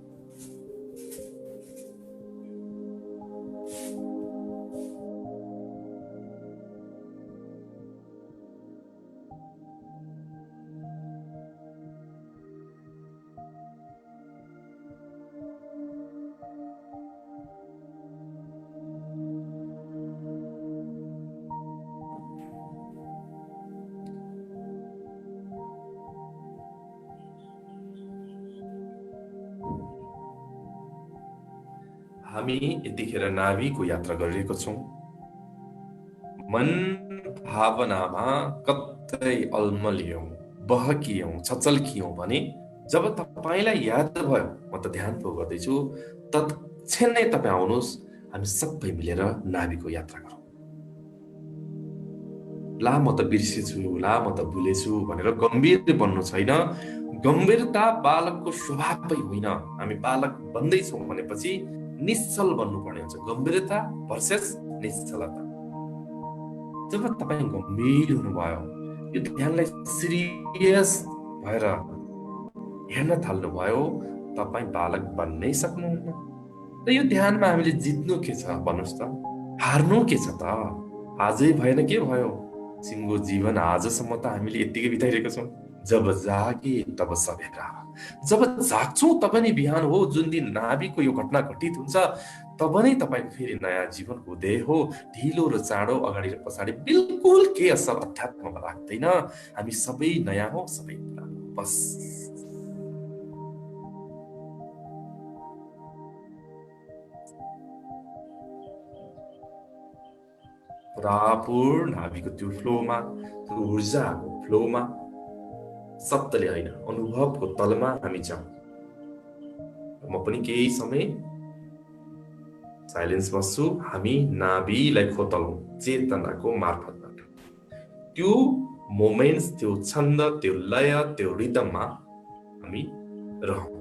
हामी यतिखेर नाभिको यात्रा गरिरहेको छौँ। मन भावनामा कतै अल्मलियौँ, बहकियौँ, छचल्कियौँ भने जब तपाईलाई याद भयो म त ध्यान पो गर्दैछु, तत्क्षण नै तपाईँ आउनुहोस्, हामी सबै मिलेर नाभिको यात्रा गरौँ। ला म त बिर्सेछु, ला म त भुलेछु भनेर गम्भीर बन्नु छैन। गम्भीरता बालकको स्वभावै होइन। हामी बालक बन्दैछौँ भनेपछि निश्चल बन्नुपर्ने हुन्छ। गम्भीरता भर्सेस निश्चलता। जब तपाईँ गम्भीर हुनुभयो, यो ध्यानलाई सिरियस भएर हेर्न थाल्नुभयो, तपाईँ बालक बन्नै सक्नुहुन्न। र यो ध्यानमा हामीले जित्नु के छ भन्नुहोस् त, हार्नु के छ त? आजै भएन के भयो? सिङ्गो जीवन आजसम्म त हामीले यत्तिकै बिताइरहेको छौँ। जब जागे तब सबेरा, जब जाग्छौँ तब नै बिहान हो। जुन दिन नाभिको यो घटना घटित हुन्छ तब नै तपाईँको फेरि नयाँ जीवनको उदय हो। ढिलो र चाँडो, अगाडि र पछाडि बिल्कुल के असर अध्यात्ममा लाग्दैन। हामी सबै नयाँ हो, सबै पुरानो हो, बस। पुरापुर नाभिको त्यो फ्लोमा, त्यो ऊर्जाको फ्लोमा, शब्दले होइन अनुभवको तलमा हामी जाउँ। म पनि केही समय साइलेन्स बस्छु। हामी नाभिलाई खोतलौँ चेतनाको मार्फतबाट। त्यो मोमेन्ट्स, त्यो छन्द, त्यो लय, त्यो रिदममा हामी रहौँ।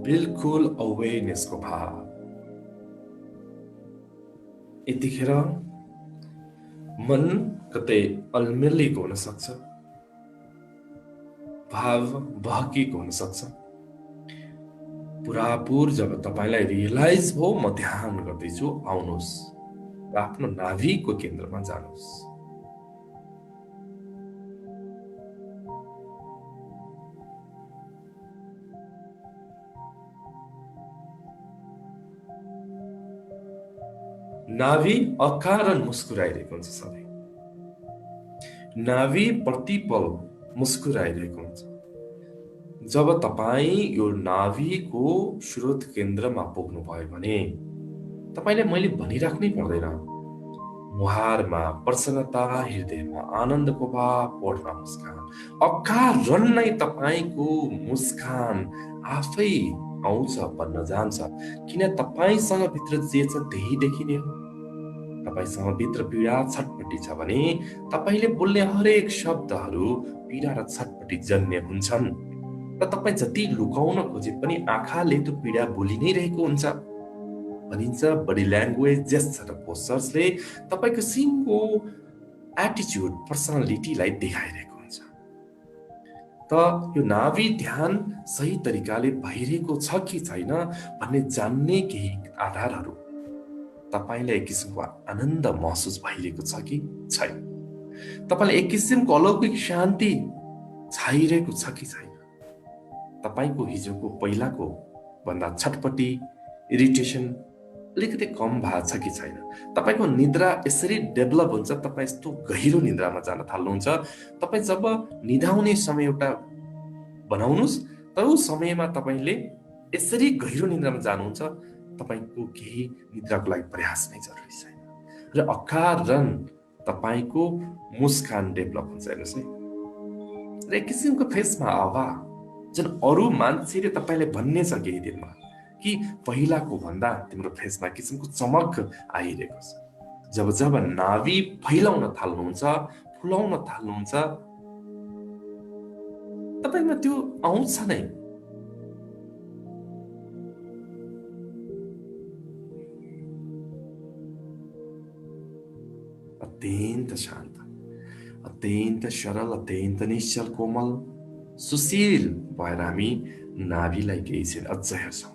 बिल्कुल अवेरनेसको भाव। यतिखेर मन कतै अल्मेलिएको हुन सक्छ, भाव बहकिएको हुन सक्छ। पुरापुर जब तपाईलाई रियलाइज भयो म ध्यान गर्दैछु, आउनुहोस् र आफ्नो नाभिको केन्द्रमा जानुहोस्। नाभि अकारण मुस्कुराइरहेको हुन्छ सधैँ। नाभि प्रतिपल मुस्कुराइरहेको हुन्छ। जब तपाईँ यो नाभिको स्रोत केन्द्रमा पुग्नुभयो भने तपाईले मैले भनिराख्नै पर्दैन। मुहारमा प्रसन्नता, हृदयमा आनन्दको भाव, ओठमा मुस्कान, अकारण नै तपाईको मुस्कान आफै आउँछ, बन्न जान्छ। किन तपाईसँग भित्र जे छ त्यही देखिने हो। तपाईसँग भित्र पीडा, छटपटी छ भने तपाईले बोल्ने हरेक शब्दहरू पीडा र छटपटी जन्य हुन्छन्। र तपाई जति लुकाउन खोजे पनि आँखाले त्यो पीडा बोलि नै रहेको हुन्छ। भनिन्छ बडी ल्याङ्ग्वेज, जेस्चर र पोस्चर्सले तपाईको सिङ्गो एटिट्युड, पर्सनालिटीलाई देखाइरहेको हुन्छ। त यो नाभि ध्यान सही तरिकाले भइरहेको छ कि छैन भन्ने जान्ने केही आधारहरू। तपाईलाई एक किसिमको आनन्द महसुस भइरहेको छ कि छैन, तपाईलाई एक किसिमको अलौकिक शान्ति छाइरहेको छ कि छैन, तपाईको हिजोको पहिलाको भन्दा छटपटी, इरिटेसन अलिकति कम भएको छ कि छैन। तपाईँको निद्रा यसरी डेभलप हुन्छ, तपाईँ यस्तो गहिरो निद्रामा जान थाल्नुहुन्छ। तपाईँ जब निदाउने समय एउटा बनाउनुहोस्, त्यो समयमा तपाईँले यसरी गहिरो निद्रामा जानुहुन्छ, तपाईँको केही निद्राको लागि प्रयास नै जरुरी छैन र अकारण तपाईँको मुस्कान डेभलप हुन्छ। हेर्नुहोस् है, र एक किसिमको फेसमा आवा जुन अरू मान्छेले तपाईँले भन्ने छ केही दिनमा कि पहिलाको भन्दा तिम्रो फेसमा किसिमको चमक आइरहेको छ। जब जब नाभि फैलाउन थाल्नुहुन्छ, फुलाउन थाल्नुहुन्छ, तपाईँमा त्यो आउँछ नै। अत्यन्त शान्त, अत्यन्त सरल, अत्यन्त निश्चल, कोमल, सुशील भएर हामी नाभिलाई केही छैन अझ हेर्छौँ।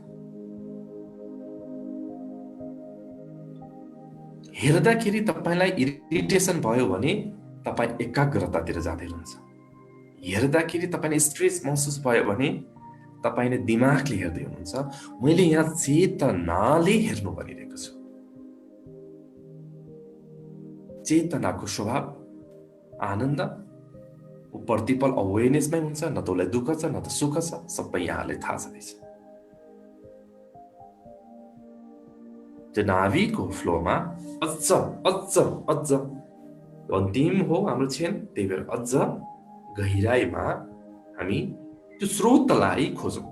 हेर्दाखेरि तपाईँलाई इरिटेसन भयो भने तपाईँ एकाग्रतातिर जाँदै हुनुहुन्छ। हेर्दाखेरि तपाईँले स्ट्रेस महसुस भयो भने तपाईँले दिमागले हेर्दै हुनुहुन्छ। मैले यहाँ चेतनाले हेर्नु भनिरहेको छु। चेतनाको स्वभाव आनन्द, ऊ प्रतिपल अवेरनेसमै हुन्छ। न त उसलाई दुःख छ, न त सुख छ, सबै यहाँले थाहा छँदैछ। त्यो नाभिको फ्लोमा अझ अझ अझ अन्तिम हो हाम्रो क्षण, त्यही भएर अझ गहिराईमा हामी त्यो स्रोतलाई खोजौँ।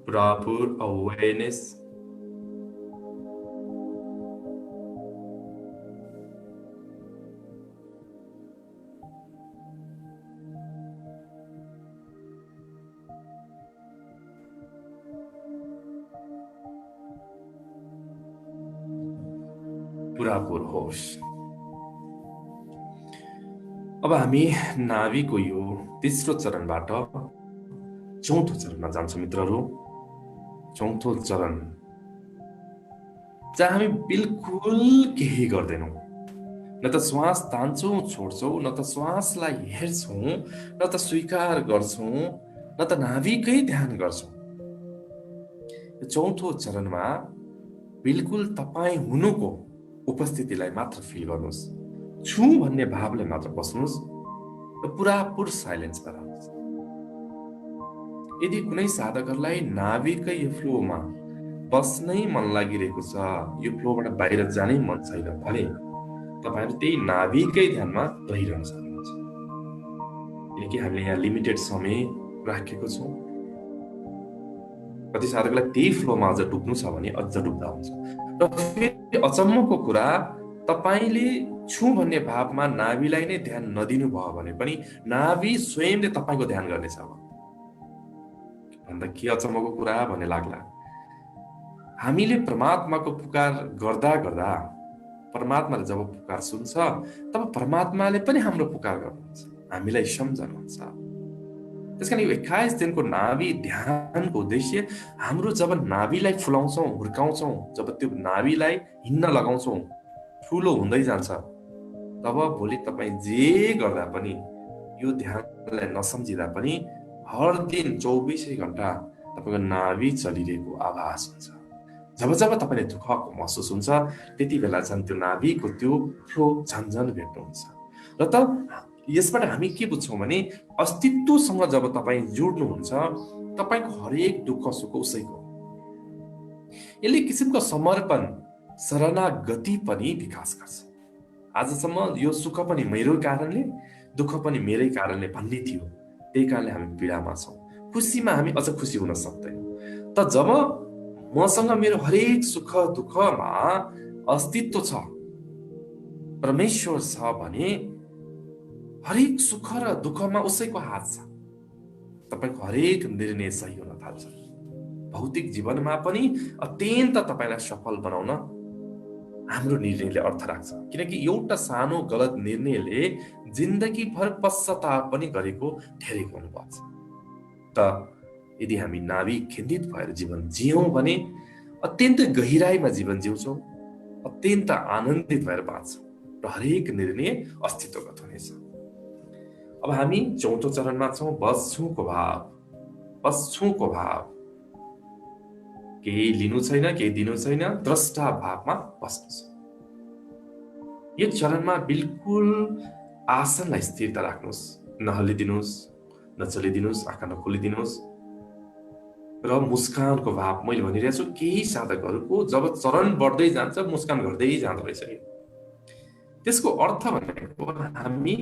Proper awareness, पुरापुर होश। अब हामी नाभिको यो तेस्रो चरणबाट चौथो चरणमा जान्छौँ मित्रहरू। चौथो चरण जहाँ हामी बिल्कुल केही गर्दैनौँ, न त श्वास तान्छौँ छोड्छौँ, न त श्वासलाई हेर्छौँ, न त स्वीकार गर्छौँ, न त नाभिकै ध्यान गर्छौँ। चौथो चरणमा बिल्कुल तपाईँ हुनुको उपस्थितिलाई मात्र फिल गर्नुहोस्। छु भन्ने भावले मात्र बस्नुहोस् र पुरापुर साइलेन्समा रहनुहोस्। यदि कुनै साधकहरूलाई नाभिकै यो फ्लोमा बस्नै मन लागिरहेको छ, यो फ्लोबाट बाहिर जानै मन छैन भने तपाईँहरू त्यही नाभिकै ध्यानमा रहिरहन सक्नुहुन्छ। किनकि हामीले यहाँ लिमिटेड समय राखेको छौँ। कति साधकलाई त्यही फ्लोमा अझ डुब्नु छ भने अझ डुब्दा हुन्छ। र फेरि अचम्मको कुरा, तपाईँले छु भन्ने भावमा नाभिलाई नै ध्यान नदिनु भयो भने पनि नाभि स्वयंले तपाईँको ध्यान गर्नेछ। भन्दा के अचम्मको कुरा भन्ने लाग्ला। हामीले परमात्माको पुकार गर्दा गर्दा परमात्माले जब पुकार सुन्छ तब परमात्माले पनि हाम्रो पुकार गर्नुहुन्छ, हामीलाई सम्झनुहुन्छ। त्यसकारण यो 21 दिनको नाभि ध्यानको उद्देश्य हाम्रो जब नाभिलाई फुलाउँछौँ, हुर्काउँछौँ, जब त्यो नाभिलाई हिँड्न लगाउँछौँ, ठुलो हुँदै जान्छ, तब भोलि तपाईँ जे गर्दा पनि यो ध्यानलाई नसम्झिँदा पनि हर दिन 24 घण्टा तपाईँको नाभि चलिरहेको आभास हुन्छ। जब जब तपाईँले दुःखको महसुस हुन्छ त्यति बेला झन् त्यो नाभिको त्यो फ्लो झन्झन भेट्नुहुन्छ। र त यसबाट हामी के बुझ्छौँ भने अस्तित्वसँग जब तपाईँ जोड्नुहुन्छ, तपाईँको हरेक दुःख सुख उसैको हो। यसले किसिमको समर्पण, शरणागति पनि विकास गर्छ। आजसम्म यो सुख पनि मेरो कारणले, दुःख पनि मेरै कारणले भन्ने थियो। त्यही कारणले हामी पीडामा छौँ। खुसीमा हामी अझ खुसी हुन सक्दैनौँ। त जब मसँग मेरो हरेक सुख दुःखमा अस्तित्व छ, परमेश्वर छ भने हरेक सुख र दुःखमा उसैको हात छ। तपाईँको हरेक निर्णय सही हुन थाल्छ। भौतिक जीवनमा पनि अत्यन्त तपाईँलाई सफल बनाउन हाम्रो निर्णयले अर्थ राख्छ। किनकि एउटा सानो गलत निर्णयले जिन्दगीभर पश्चाताप पनि गरेको धेरैको अनुभव छ। त यदि हामी नाभिक केन्द्रित भएर जीवन जियौँ भने अत्यन्त गहिराईमा जीवन जिउँछौँ, अत्यन्त आनन्दित भएर बाँच्छौँ र हरेक निर्णय अस्तित्वगत हुनेछ। अब हामी चौथो चरणमा छौँ, बस्छुको भाव। बस्छुको भाव, केही लिनु छैन, केही दिनु छैन, द्रष्टा भावमा बस्नु छ। यो चरणमा बिल्कुल आसनलाई स्थिरता राख्नुहोस्, नहल्लिदिनुहोस्, नचलिदिनुहोस्, आँखा नखोलिदिनुहोस् र मुस्कानको भाव। मैले भनिरहेको छु, केही साधकहरूको जब चरण बढ्दै जान्छ मुस्कान गर्दै जाँदो रहेछ। त्यसको अर्थ भनेको हामी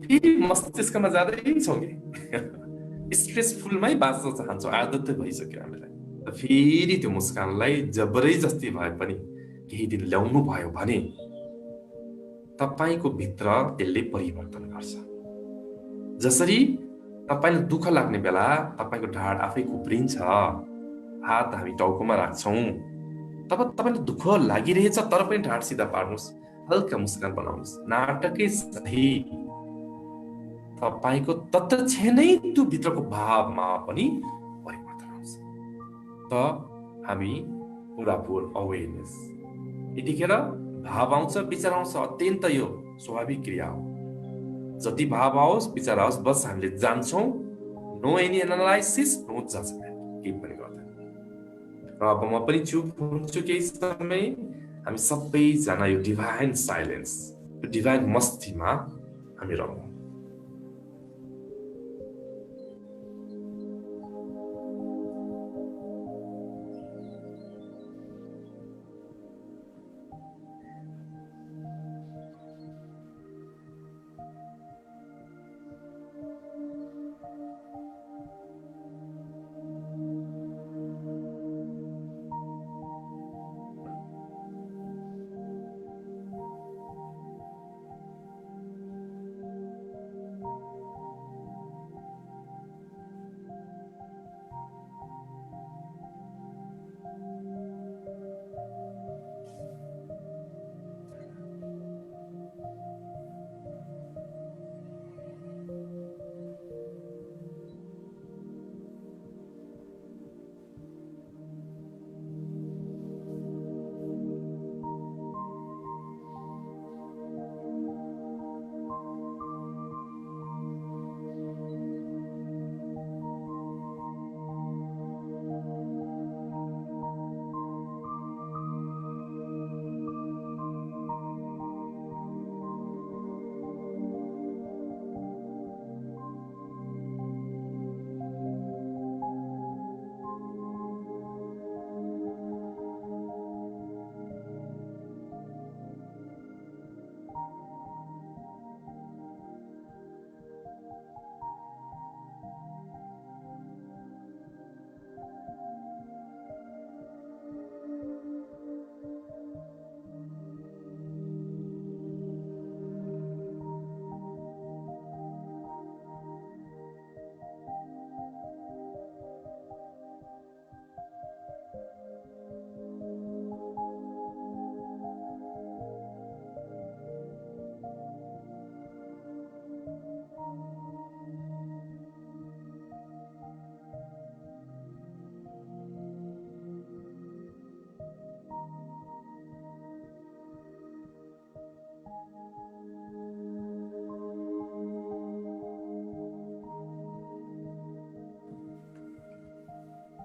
फेरि मस्तिष्कमा जाँदैछौँ कि स्ट्रेसफुलमै बाँच्न चाहन्छौँ, आदत भइसक्यो हामीलाई। फेरि त्यो मुस्कानलाई जबरजस्ती भए पनि केही दिन ल्याउनु भयो भने तपाईँको भित्र त्यसले परिवर्तन गर्छ। जसरी तपाईँलाई दुःख लाग्ने बेला तपाईँको ढाड आफै उफ्रिन्छ, हात हामी टाउकोमा राख्छौँ, तब तपाईँलाई दुःख लागिरहेछ तर पनि ढाड सिधा पार्नुहोस्, हल्का मुस्कान बनाउनुहोस्, नाटकै सही तपाईँको तत्क्षण नै त्यो भित्रको भावमा पनि परिवर्तन आउँछ। त हामी पुरापुर अवेरनेस, यतिखेर भाव आउँछ, विचार आउँछ, अत्यन्त यो स्वाभाविक क्रिया हो। जति भाव आओस्, विचार आओस्, बस हामीले जान्छौँ, no any analysis, no judgement, केही पनि गर्दैन। र अब म पनि चुप हुन्छु केही समय। हामी सबैजना यो डिभाइन साइलेन्स, यो डिभाइन मस्तीमा हामी रहौँ।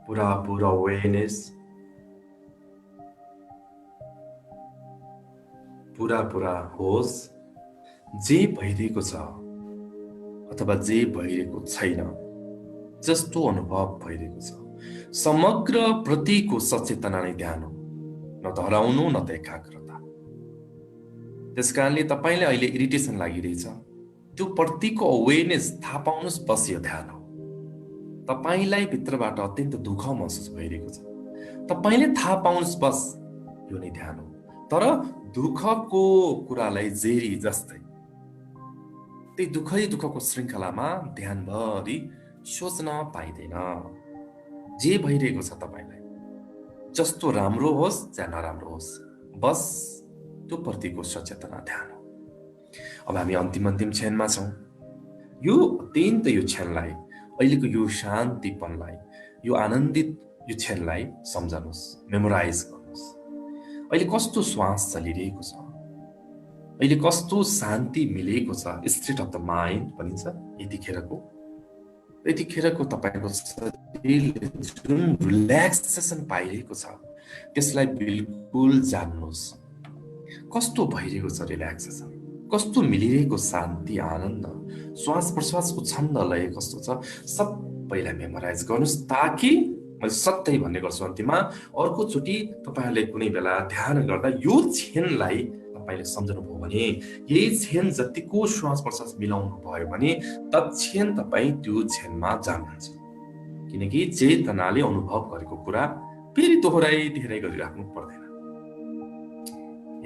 पूरा अवेयरनेस, पूरा होस, जे भइरहेको छ अथवा जे भइरहेको छैन जस्तो अनुभव भइरहेको छ, समग्र प्रतिको सचेतना नै ध्यान हो, न त हराउनु न त एकाग्रता। त्यस कारणले तपाईँले अहिले इरिटेसन लागिरहेछ, त्यो प्रतिको अवेरनेस थाहा पाउनुहोस्, बस यो ध्यान हो। तपाईँलाई भित्रबाट अत्यन्त दुःख महसुस भइरहेको छ, तपाईँले थाहा पाउनुहोस्, बस यो नै ध्यान हो। तर दुःखको कुरालाई जेरी जस्तै त्यही दुःखको श्रृङ्खलामा ध्यानभरि सोच्न पाइँदैन। जे भइरहेको छ तपाईँलाई, जस्तो राम्रो होस् या नराम्रो होस्, बस त्यो प्रतिको सचेतना ध्यान हो। अब हामी अन्तिम क्षणमा छौँ। यो अत्यन्त यो क्षणलाई, अहिलेको यो शान्तिपनलाई, यो आनन्दित यो क्षणलाई सम्झनुहोस्, मेमोराइज गर्नुहोस्। अहिले कस्तो श्वास चलिरहेको छ, अहिले कस्तो शान्ति मिलेको छ, स्टेट अफ द माइन्ड भनिन्छ यतिखेरको तपाईँको शरीरले जुन रिल्याक्सेसन पाइरहेको छ त्यसलाई बिल्कुल जान्नुहोस्। कस्तो भइरहेको छ रिल्याक्सेसन, कस्तो मिलिरहेको शान्ति, आनन्द, श्वास प्रश्वासको छन्द लय कस्तो छ, सबैलाई मेमोराइज गर्नुहोस्। ताकि मैले सधैँ भन्ने गर्छु अन्तिममा, अर्कोचोटि तपाईँहरूले कुनै बेला ध्यान गर्दा यो क्षणलाई तपाईँले सम्झनुभयो भने, यही क्षण जतिको श्वास प्रश्वास मिलाउनु भयो भने तत्क्षण तपाईँ त्यो क्षणमा जानुहुन्छ। किनकि चेतनाले अनुभव गरेको कुरा फेरि दोहोऱ्याइ गरिराख्नु पर्दैन।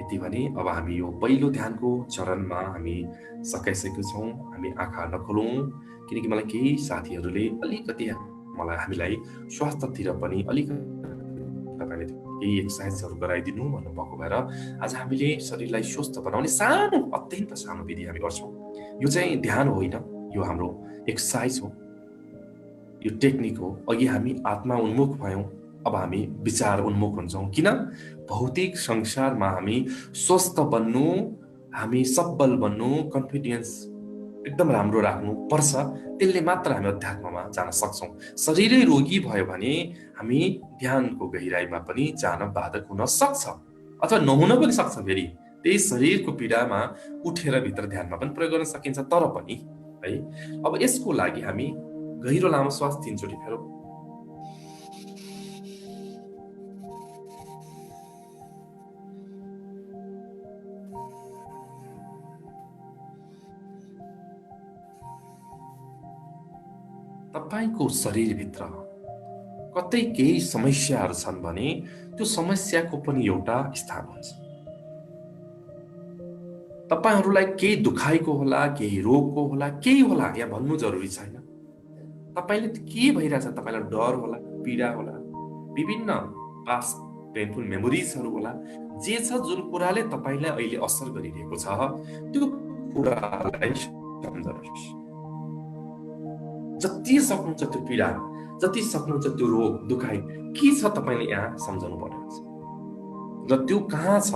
यति भने अब हामी यो पहिलो ध्यानको चरणमा हामी सकाइसकेका छौँ। हामी आँखा नखोलौँ, किनकि मलाई केही साथीहरूले अलिकति हामीलाई स्वास्थ्यतिर पनि अलिकति तपाईँले केही एक्सर्साइजहरू गराइदिनु भन्नुभएको भएर आज हामीले शरीरलाई स्वस्थ बनाउने सानो, अत्यन्त सानो विधि हामी गर्छौँ। यो चाहिँ ध्यान होइन, यो हाम्रो एक्सर्साइज हो, यो टेक्निक हो। अघि हामी आत्मा उन्मुख भयौँ, अब हामी विचार उन्मुख हुन्छौँ। किन? भौतिक संसारमा हामी स्वस्थ बन्नु, हामी सबल बन्नु, कन्फिडेन्स एकदम राम्रो राख्नु पर्छ, त्यसले मात्र हामी अध्यात्ममा जान सक्छौँ। शरीरै रोगी भयो भने हामी ध्यानको गहिराइमा पनि जान बाधक हुन सक्छ, अथवा नहुन पनि सक्छ। फेरि त्यही शरीरको पीडामा उठेर भित्र ध्यानमा पनि प्रयोग गर्न सकिन्छ। तर पनि है, अब यसको लागि हामी गहिरो लामो श्वास 3 चोटि फेरौँ। तपाईको शरीरभित्र कतै केही समस्याहरू छन् भने त्यो समस्याको पनि एउटा स्थान हुन्छ। तपाईहरूलाई केही दुखाइको होला, केही रोगको होला, केही होला, यहाँ भन्नु जरुरी छैन। तपाईले के भइरहेछ, तपाईलाई डर होला, पीडा होला, विभिन्न पास्ट पेनफुल मेमोरिजहरू होला, जे छ जुन कुराले तपाईलाई अहिले असर गरिरहेको छ त्यो कुरालाई सम्झनुहोस्। जति सक्नुहुन्छ त्यो पीडा, जति सक्नुहुन्छ त्यो रोग दुखाइ के छ तपाईले यहाँ सम्झनु पर्ने हुन्छ। र त्यो कहाँ छ?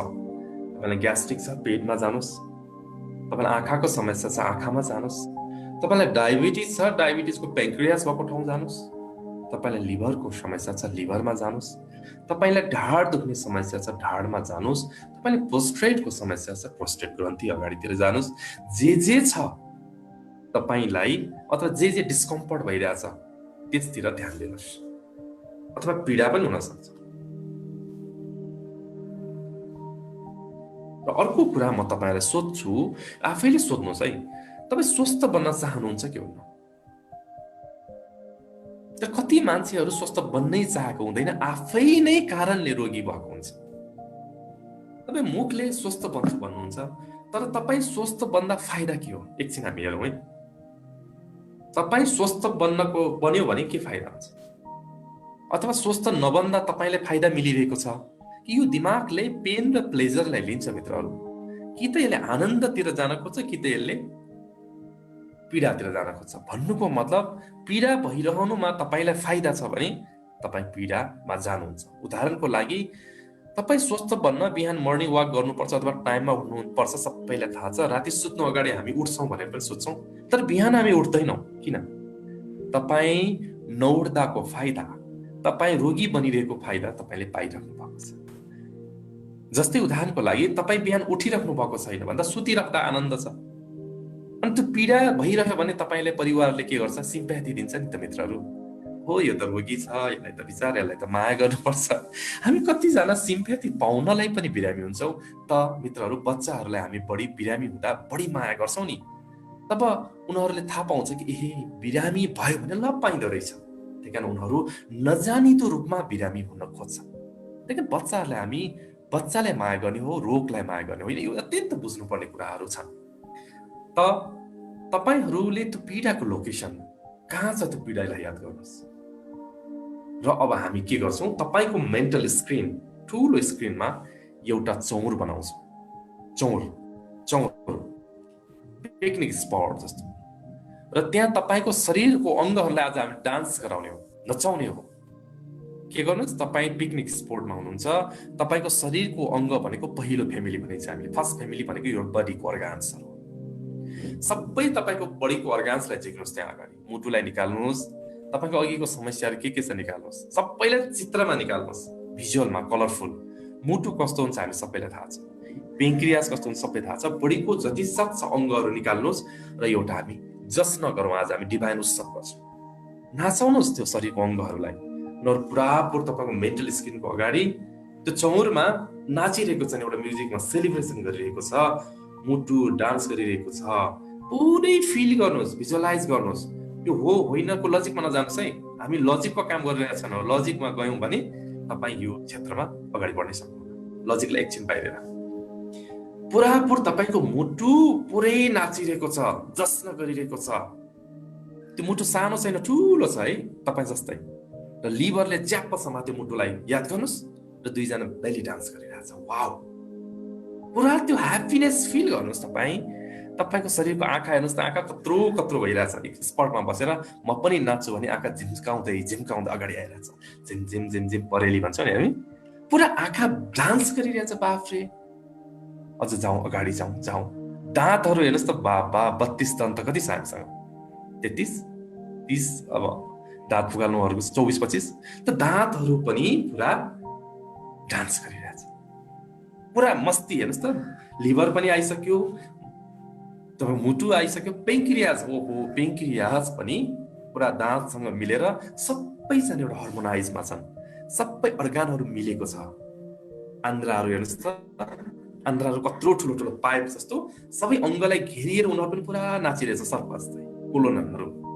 तपाईलाई ग्यास्ट्रिक छ, पेटमा जानुस्। तपाईलाई आँखाको समस्या छ, आँखामा जानुस्। तपाईलाई डायबिटिज छ, डायबिटिजको प्यान्क्रियास भएको ठाउँ जानुस्। तपाईलाई लिभरको समस्या छ, लिभरमा जानुस्। तपाईलाई ढाड दुख्ने समस्या छ, ढाडमा जानुस्। तपाईलाई प्रोस्टेटको समस्या छ, प्रोस्टेट ग्रन्थि अगाडितिर जानुस्। जे छ तपाईलाई, अथवा जे डिस्कम्फर्ट भइरहेछ त्यसतिर ध्यान दिनुस्। अथवा पीडा पनि हुन सक्छ। र अर्को कुरा म तपाईलाई सोध्छु, आफैले सोध्नुहोस् है, तपाईँ स्वस्थ बन्न चाहनुहुन्छ कि हुन्न? तर कति मान्छेहरू स्वस्थ बन्नै चाहेको हुँदैन, आफै नै कारणले रोगी भएको हुन्छ। तपाईँ मुखले स्वस्थ बन्छु भन्नुहुन्छ, तर तपाईँ स्वस्थ बन्दा फाइदा के हो? एकछिन हामी हेरौँ है। तपाईँ स्वस्थ बन्यो भने के फाइदा हुन्छ? अथवा स्वस्थ नबन्दा तपाईलाई फाइदा मिलिरहेको छ कि यो दिमागले पेन र प्लेजरलाई लिन्छ भित्रहरू? कि त यसले आनन्दतिर जान खोज्छ, कि त यसले पीडातिर जान खोज्छ? भन्नुको मतलब पीडा भइरहनुमा तपाईलाई फाइदा छ भने तपाईँ पीडामा जानुहुन्छ। उदाहरणको लागि तपाईँ स्वस्थ बन्न बिहान मर्निङ वाक गर्नुपर्छ अथवा टाइममा उठ्नुपर्छ, सबैलाई थाहा छ। राति सुत्नु अगाडि हामी उठ्छौँ भनेर पनि सोच्छौँ, तर बिहान हामी उठ्दैनौँ। किन? तपाईँ नउठ्दाको फाइदा, तपाईँ रोगी बनिरहेको फाइदा तपाईले पाइराख्नु भएको छ। जस्तै उदाहरणको लागि तपाईँ बिहान उठिराख्नु भएको छैन भन्दा सुतिराख्दा आनन्द छ, अनि त्यो पीडा भइरह्यो भने तपाईँले परिवारले के गर्छ, सिम्प्याथी दिन्छ नि त मित्रहरू। हो यो त रोगी छ, यसलाई त बिचार, यसलाई त माया गर्नुपर्छ। हामी कतिजना सिम्प्याथी पाउनलाई पनि बिरामी हुन्छौँ। त मित्रहरू, बच्चाहरूलाई हामी बढी बिरामी हुँदा बढी माया गर्छौँ नि, तब उनीहरूले थाहा पाउँछ कि ए बिरामी भयो भने लभ पाइँदो रहेछ। त्यही कारण उनीहरू नजानिदो रूपमा बिरामी हुन खोज्छ। त्यही कारण बच्चाहरूलाई हामी बच्चालाई माया गर्ने हो, रोगलाई माया गर्ने होइन, यो अत्यन्त बुझ्नुपर्ने कुराहरू छन्। त तपाईँहरूले त्यो पीडाको लोकेसन कहाँ छ, त्यो पीडालाई याद गर्नुहोस्। र अब हामी के गर्छौँ, तपाईँको मेन्टल स्क्रिन, ठुलो स्क्रिनमा एउटा चौर बनाउँछौँ। चौर पिकनिक स्पट जस्तो। र त्यहाँ तपाईँको शरीरको अङ्गहरूलाई आज हामी डान्स गराउने हो, नचाउने हो। के गर्नुहोस्, तपाईँ पिकनिक स्पोर्टमा हुनुहुन्छ, तपाईँको शरीरको अङ्ग भनेको पहिलो फ्यामिली भनिन्छ हामीले। फर्स्ट फ्यामिली भनेको यो बडीको अर्गान्सहरू हो। सबै तपाईँको बडीको अर्गान्सलाई झिक्नुहोस्। त्यहाँ अगाडि मुटुलाई निकाल्नुहोस्, तपाईँको अघिको समस्याहरू के छ निकाल्नुहोस्, सबैलाई चित्रमा निकाल्नुहोस्, भिजुअलमा, कलरफुल। मुटु कस्तो हुन्छ हामी सबैलाई थाहा छ, पेन्क्रियास कस्तो हुन्छ सबै थाहा छ। बडीको जति सक्छ अङ्गहरू निकाल्नुहोस् र एउटा हामी जश्न गरौँ। आज हामी डिभाइन उत्सव गर्छौँ, नाचाउनुहोस् त्यो शरीरको अङ्गहरूलाई। उनीहरू पुरापुर तपाईँको मेन्टल स्क्रिनको अगाडि त्यो चौरमा नाचिरहेको छ, एउटा म्युजिकमा सेलिब्रेसन गरिरहेको छ, मुटु डान्स गरिरहेको छ। पुरै फिल गर्नुहोस्, भिजुअलाइज गर्नुहोस्। यो हो होइनको लजिकमा नजानुहोस् है। हामी लजिकको काम गरिरहेका छैनौँ। लजिकमा गयौँ भने तपाईँ यो क्षेत्रमा अगाडि बढ्नै सक्नुहुन्न, लजिकलाई एकछिन बाहिर। पुरापुर तपाईँको मुटु पुरै नाचिरहेको छ, जश्न गरिरहेको छ। त्यो मुटु सानो छैन, ठुलो छ है, तपाईँ जस्तै। र लिभरले च्याप्प समात्यो मुटुलाई, याद गर्नुहोस्। र दुईजना बेली डान्स गरिरहेछ। वाउ, पुरा त्यो ह्याप्पिनेस फिल गर्नुहोस्। तपाईँको शरीरको आँखा हेर्नुहोस् त, आँखा कत्रो कत्रो भइरहेछ। एक स्पटमा बसेर म पनि नाच्छु भने आँखा झिम्काउँदै अगाडि आइरहेछ। झिम परेली भन्छौँ नि हामी, पुरा आँखा डान्स गरिरहेछ। बाफ्रे, अझ जाउँ अगाडि, जाउँ। दाँतहरू हेर्नुहोस् त, बा 32 दन्त कति छ हामीसँग, 33 30, अब दाँत फुकाल्नुहरूको 24-25। त दाँतहरू पनि पुरा डान्स गरिरहेछ, पुरा मस्ती। हेर्नुहोस् त, लिभर पनि आइसक्यो, तपाईँ मुटु आइसक्यो, पेन्क्रियास, ओहो पेन्क्रियास पनि पुरा दाँतसँग मिलेर सबैजना एउटा हार्मोनाइजमा छन्। सबै अर्गानहरू मिलेको छ। आन्द्राहरू हेर्नुहोस् त, आन्द्राहरू कत्रो ठुलो पाइप जस्तो सबै अङ्गलाई घेरिएर उनीहरू पनि पुरा नाचिरहेछ, सर्प जस्तै। कोलोनहरू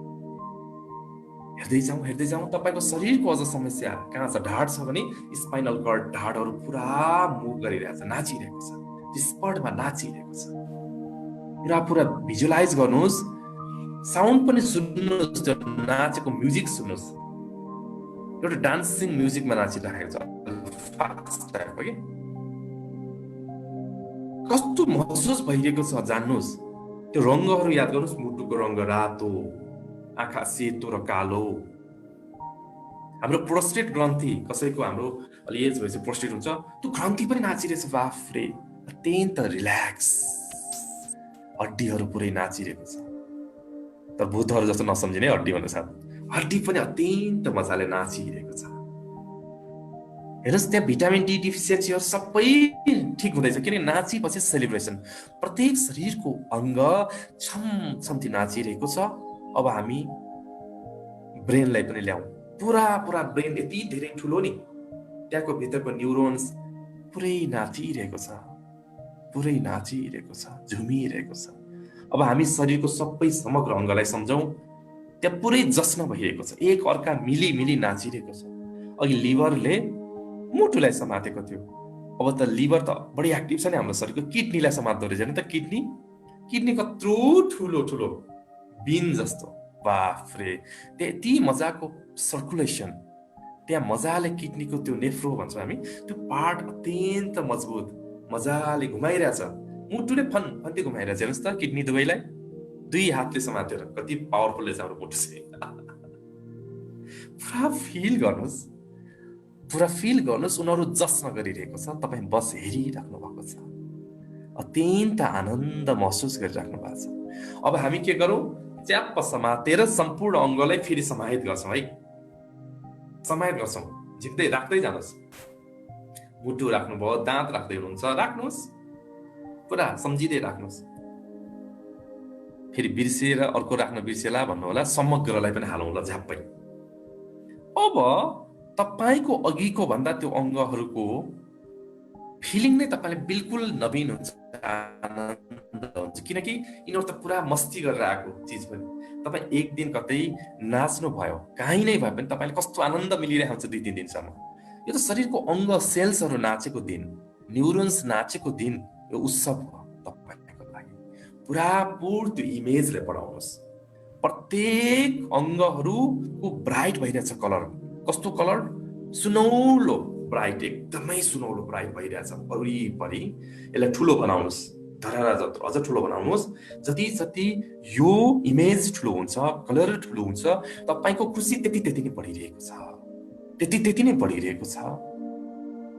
हेर्दै जाउँ। तपाईँको शरीरको अझ समस्या कहाँ छ, ढाड छ भने स्पाइनल कर्ड, ढाडहरू पुरा मुभ गरिरहेछ, नाचिरहेको छ, स्पटमा नाचिरहेको छ। पुरा भिजुअलाइज गर्नुहोस्। साउन्ड पनि सुन्नुहोस्, त्यो नाचेको म्युजिक सुन्नुहोस्। एउटा डान्सिङ म्युजिकमा नाचिरहेको छ, फास्ट टाइपको के कस्तो महसुस भइरहेको छ जान्नुहोस्। त्यो रङ्गहरू याद गर्नुहोस्, मुटुको रङ्ग रातो, आँखा सेतो र कालो। हाम्रो प्रोस्टेट ग्रन्थि, कसैको हाम्रो अलि एज भएपछि प्रोस्टेट हुन्छ, त्यो ग्रन्थि पनि नाचिरहेछ। बाफ्रे, अत्यन्त रिल्याक्स, हड्डीहरू पुरै नाचिरहेको छ। तर भूतहरू जस्तो नसम्झिने, हड्डी भन्नु साथ, हड्डी पनि अत्यन्त मजाले नाचिरहेको छ। हेर्नुहोस्, त्यहाँ भिटामिन डी डिफिसियन्सीहरू सबै ठिक हुँदैछ, किनकि नाचेपछि सेलिब्रेसन। प्रत्येक शरीरको अङ्ग छमछम्ती नाचिरहेको छ। अब हामी ब्रेनलाई पनि ल्याउँ। पुरा ब्रेन यति धेरै ठुलो नि, त्यहाँको भित्रको न्युरोन्स पुरै नाचिरहेको छ, झुमिरहेको छ। अब हामी शरीरको सबै समग्र अङ्गलाई सम्झौँ, त्यहाँ पुरै जश्न भइरहेको छ, एक अर्का मिली नाचिरहेको छ। अघि लिभरले मुटुलाई समातेको थियो, अब त लिभर त बढी एक्टिभ छ नि हाम्रो शरीरको, किडनीलाई समात्दो रहेछ नि त। किडनी कत्रो ठुलो बिन जस्तो। बाफ्रे, त्यति मजाको सर्कुलेसन त्यहाँ, मजाले किडनीको त्यो नेफ्रो भन्छौँ हामी, त्यो पार्ट अत्यन्त मजबुत, मजाले घुमाइरहेछ। मुटुले फन्ती घुमाइरहेछ। हेर्नुहोस् त, किडनी दुवैलाई दुई हातले समातेर, कति पावरफुल रहेछ हाम्रो मुटु चाहिँ। पुरा फिल गर्नुहोस्। उनीहरू जश्न गरिरहेको छ, तपाईँ बस हेरिराख्नु भएको छ, अत्यन्त आनन्द महसुस गरिराख्नु भएको छ। अब हामी के गरौँ, च्याप्प समातेर सम्पूर्ण अङ्गलाई फेरि समाहित गर्छौँ है। समाहित गर्छौँ, झिक्दै राख्दै जानुहोस्। मुटु राख्नुभयो, दाँत राख्दै हुनुहुन्छ, राख्नुहोस्, पुरा सम्झिँदै राख्नुहोस्। फेरि बिर्सिएर अर्को राख्न बिर्सेला भन्नु होला, समग्रलाई पनि हालौँ ल झ्याप्पै। अब तपाईको अघिको भन्दा त्यो अङ्गहरूको फिलिङ नै तपाईलाई बिल्कुल नवीन हुन्छ, आनन्द हुन्छ, किनकि यिनीहरू त पुरा मस्ती गरेर आएको चिज पनि। तपाईँ एक दिन कतै नाच्नु भयो, कहीँ नै भए पनि तपाईँले कस्तो आनन्द मिलिरहेको हुन्छ 2-3 दिनसम्म। यो त शरीरको अङ्ग सेल्सहरू नाचेको दिन, न्युरोन्स नाचेको दिन, यो उत्सव हो तपाईँको लागि। पुरा त्यो इमेजले पढाउनुहोस्। प्रत्येक अङ्गहरूको ब्राइट भइरहेछ कलर। कस्तो कलर? सुनौलो ब्राइट, एकदमै सुनौलो ब्राइट भइरहेछ वरिपरि। यसलाई ठुलो बनाउनुहोस्, धरारा जत्रो अझ ठुलो बनाउनुहोस्। जति जति यो इमेज ठुलो हुन्छ, कलर ठुलो हुन्छ, तपाईँको खुसी त्यति नै बढिरहेको छ, त्यति नै बढिरहेको छ।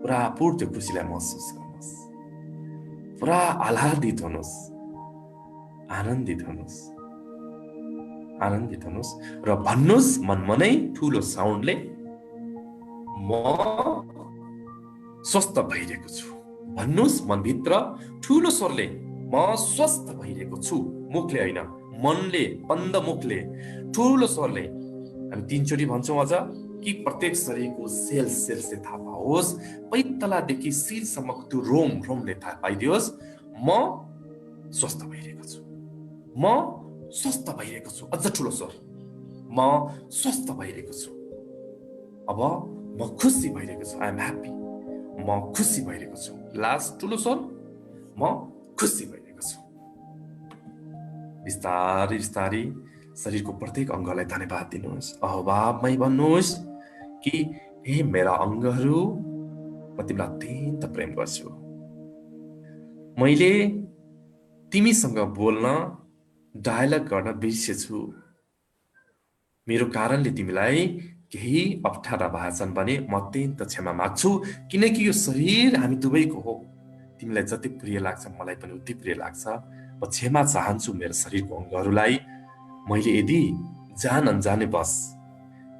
पुरा त्यो खुसीलाई महसुस गर्नुहोस्, पुरा आह्लादित हुनुहोस्, आनन्दित हुनुहोस्, आनन्दित हुनुहोस् र भन्नुहोस् मनमनै ठुलो साउन्डले, म स्वस्थ भइरहेको छु। भन्नुहोस् मनभित्र ठुलो स्वरले, म स्वस्थ भइरहेको छु। मुखले होइन, मनले, बन्द मुखले, ठुलो स्वरले। हामी 3 चोटि भन्छौँ अझ, कि प्रत्येक शरीरको सेल्सले थाहा पाओस्, पैतलादेखि शिरसम्मको त्यो रोमले थाहा पाइदियोस्, म स्वस्थ भइरहेको छु, म स्वस्थ भइरहेको छु। अझ ठुलो स्वर, म स्वस्थ भइरहेको छु। अब म खुसी भइरहेको छु, आई एम ह्याप्पी, म खुसी भइरहेको छु। लास्ट ठुलो स्वर, म खुसी भइरहेको छु। बिस्तारै बिस्तारै शरीरको प्रत्येक अङ्गलाई धन्यवाद दिनुहोस्। अहभावमै भन्नुहोस् कि हे मेरा अङ्गहरू, म तिमीलाई अत्यन्त प्रेम गर्छु। मैले तिमीसँग बोल्न, डायलग गर्न बिर्सेछु। मेरो कारणले तिमीलाई केही अप्ठ्यारा भएछन् भने म अत्यन्त क्षमा माग्छु, किनकि यो शरीर हामी दुवैको हो। तिमीलाई जति प्रिय लाग्छ मलाई पनि उति प्रिय लाग्छ। म क्षमा चाहन्छु मेरो शरीरको अङ्गहरूलाई। मैले यदि जान अनजाने बस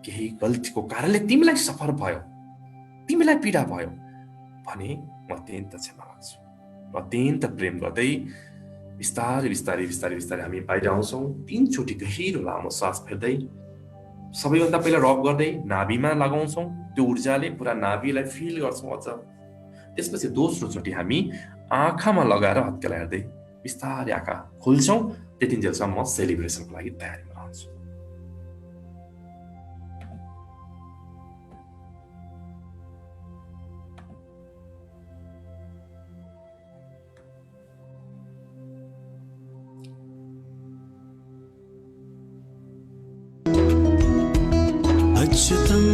केही गल्तीको कारणले तिमीलाई सफर भयो, तिमीलाई पीडा भयो भने म अत्यन्त क्षमा माग्छु। म अत्यन्त प्रेम गर्दै बिस्तारै बिस्तारै बिस्तारै बिस्तारै हामी बाहिर आउँछौँ। 3 चोटि गहिरो लामो श्वास फेर्दै, सबैभन्दा पहिला रब गर्दै नाभिमा लगाउँछौँ। त्यो ऊर्जाले पुरा नाभिलाई फिल गर्छौँ अझ। त्यसपछि दोस्रो चोटि हामी आँखामा लगाएर हत्केला हेर्दै बिस्तारै आँखा खोल्छौँ। त्यतिन्जेलसम्म म सेलिब्रेसनको लागि तयारीमा रहन्छु। अच्युतं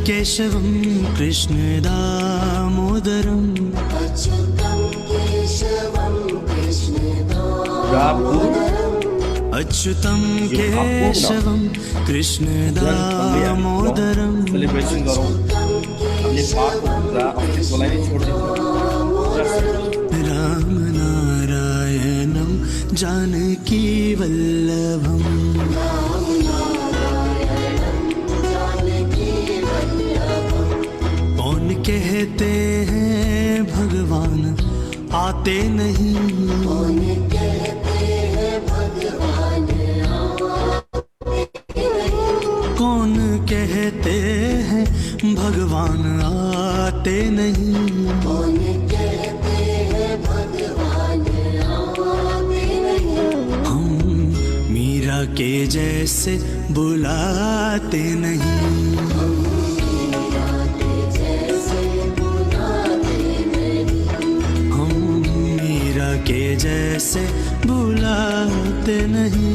केशवं कृष्ण दामोदरम्, अच्युतं केशवं कृष्ण दामोदरम्, अच्युतं केशवं कृष्ण दामोदरम्, सेलिब्रेशन गरौँ। हामीले पाठको कुरा अस्तित्वलाई नै छोड्दिन्छौँ। राम नारायणं जानकी वल्लभम्, कहते हैं भगवान आते नहीं, कौन कहते हैं भगवान आते नहीं, कौन कहते हैं भगवान आते नहीं, कौन कहते हैं भगवान आते नहीं। हम मीरा के जैसे बुलाते नहीं, के जैसे बुलाते नहीं।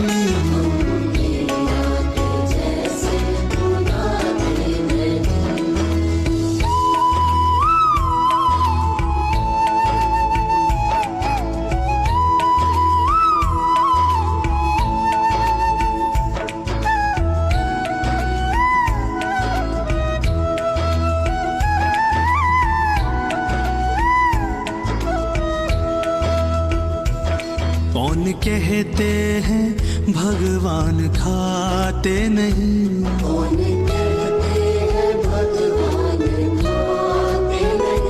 कौन कहते हैं भगवान खाते नहीं, कौन कहते हैं भगवान खाते नहीं,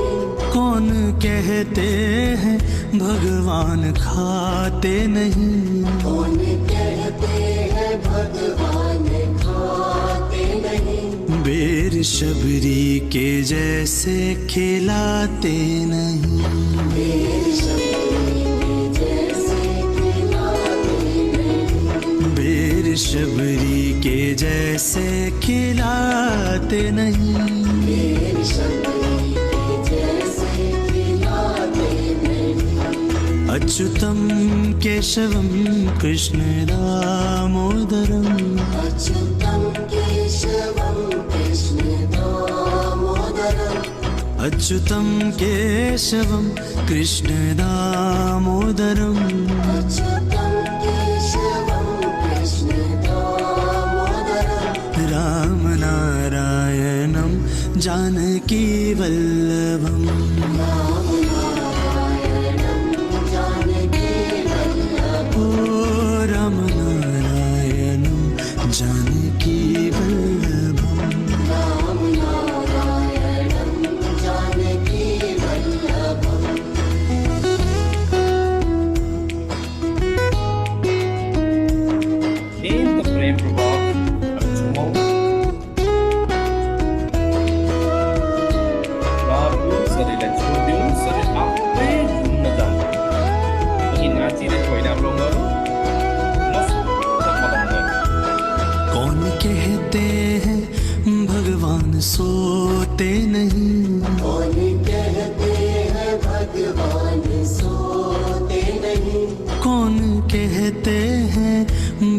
कौन कहते हैं भगवान खाते नहीं, कौन भगवान खाते नहीं, बेर शबरी के जैसे खिलाते नहीं, बेर शबरी के जैसे खिलाते नहीं, बेर शबरी के जैसे खिलाते नहीं, बेर शबरी के जैसे खिलाते नहीं। अच्युतम केशवम कृष्ण दामोदरम, अच्युतम केशवम कृष्ण दामोदरम, अच्युतम केशवम कृष्ण दामोदरम, अच्युतम केशवम कृष्ण दामोदरम, राम नारायणम जानकी वल्लभम, राम नारायणम जानकी वल्लभम, ओ Ram नारायणम Janaki Vallabham, Ram नारायणम Janaki Vallabham. Name the prem प्रभाव अचुमो बाबु शरीरलाई छोडिदिउँ, शरीर आफै घुम्न जान्छ। अनि नाचिने भइना रङहरू मस्त मदन गर्छ। कौन कहते हैं भगवान सोते नहीं, कौन कहते हैं भगवान सोते नहीं, कौन कहते हैं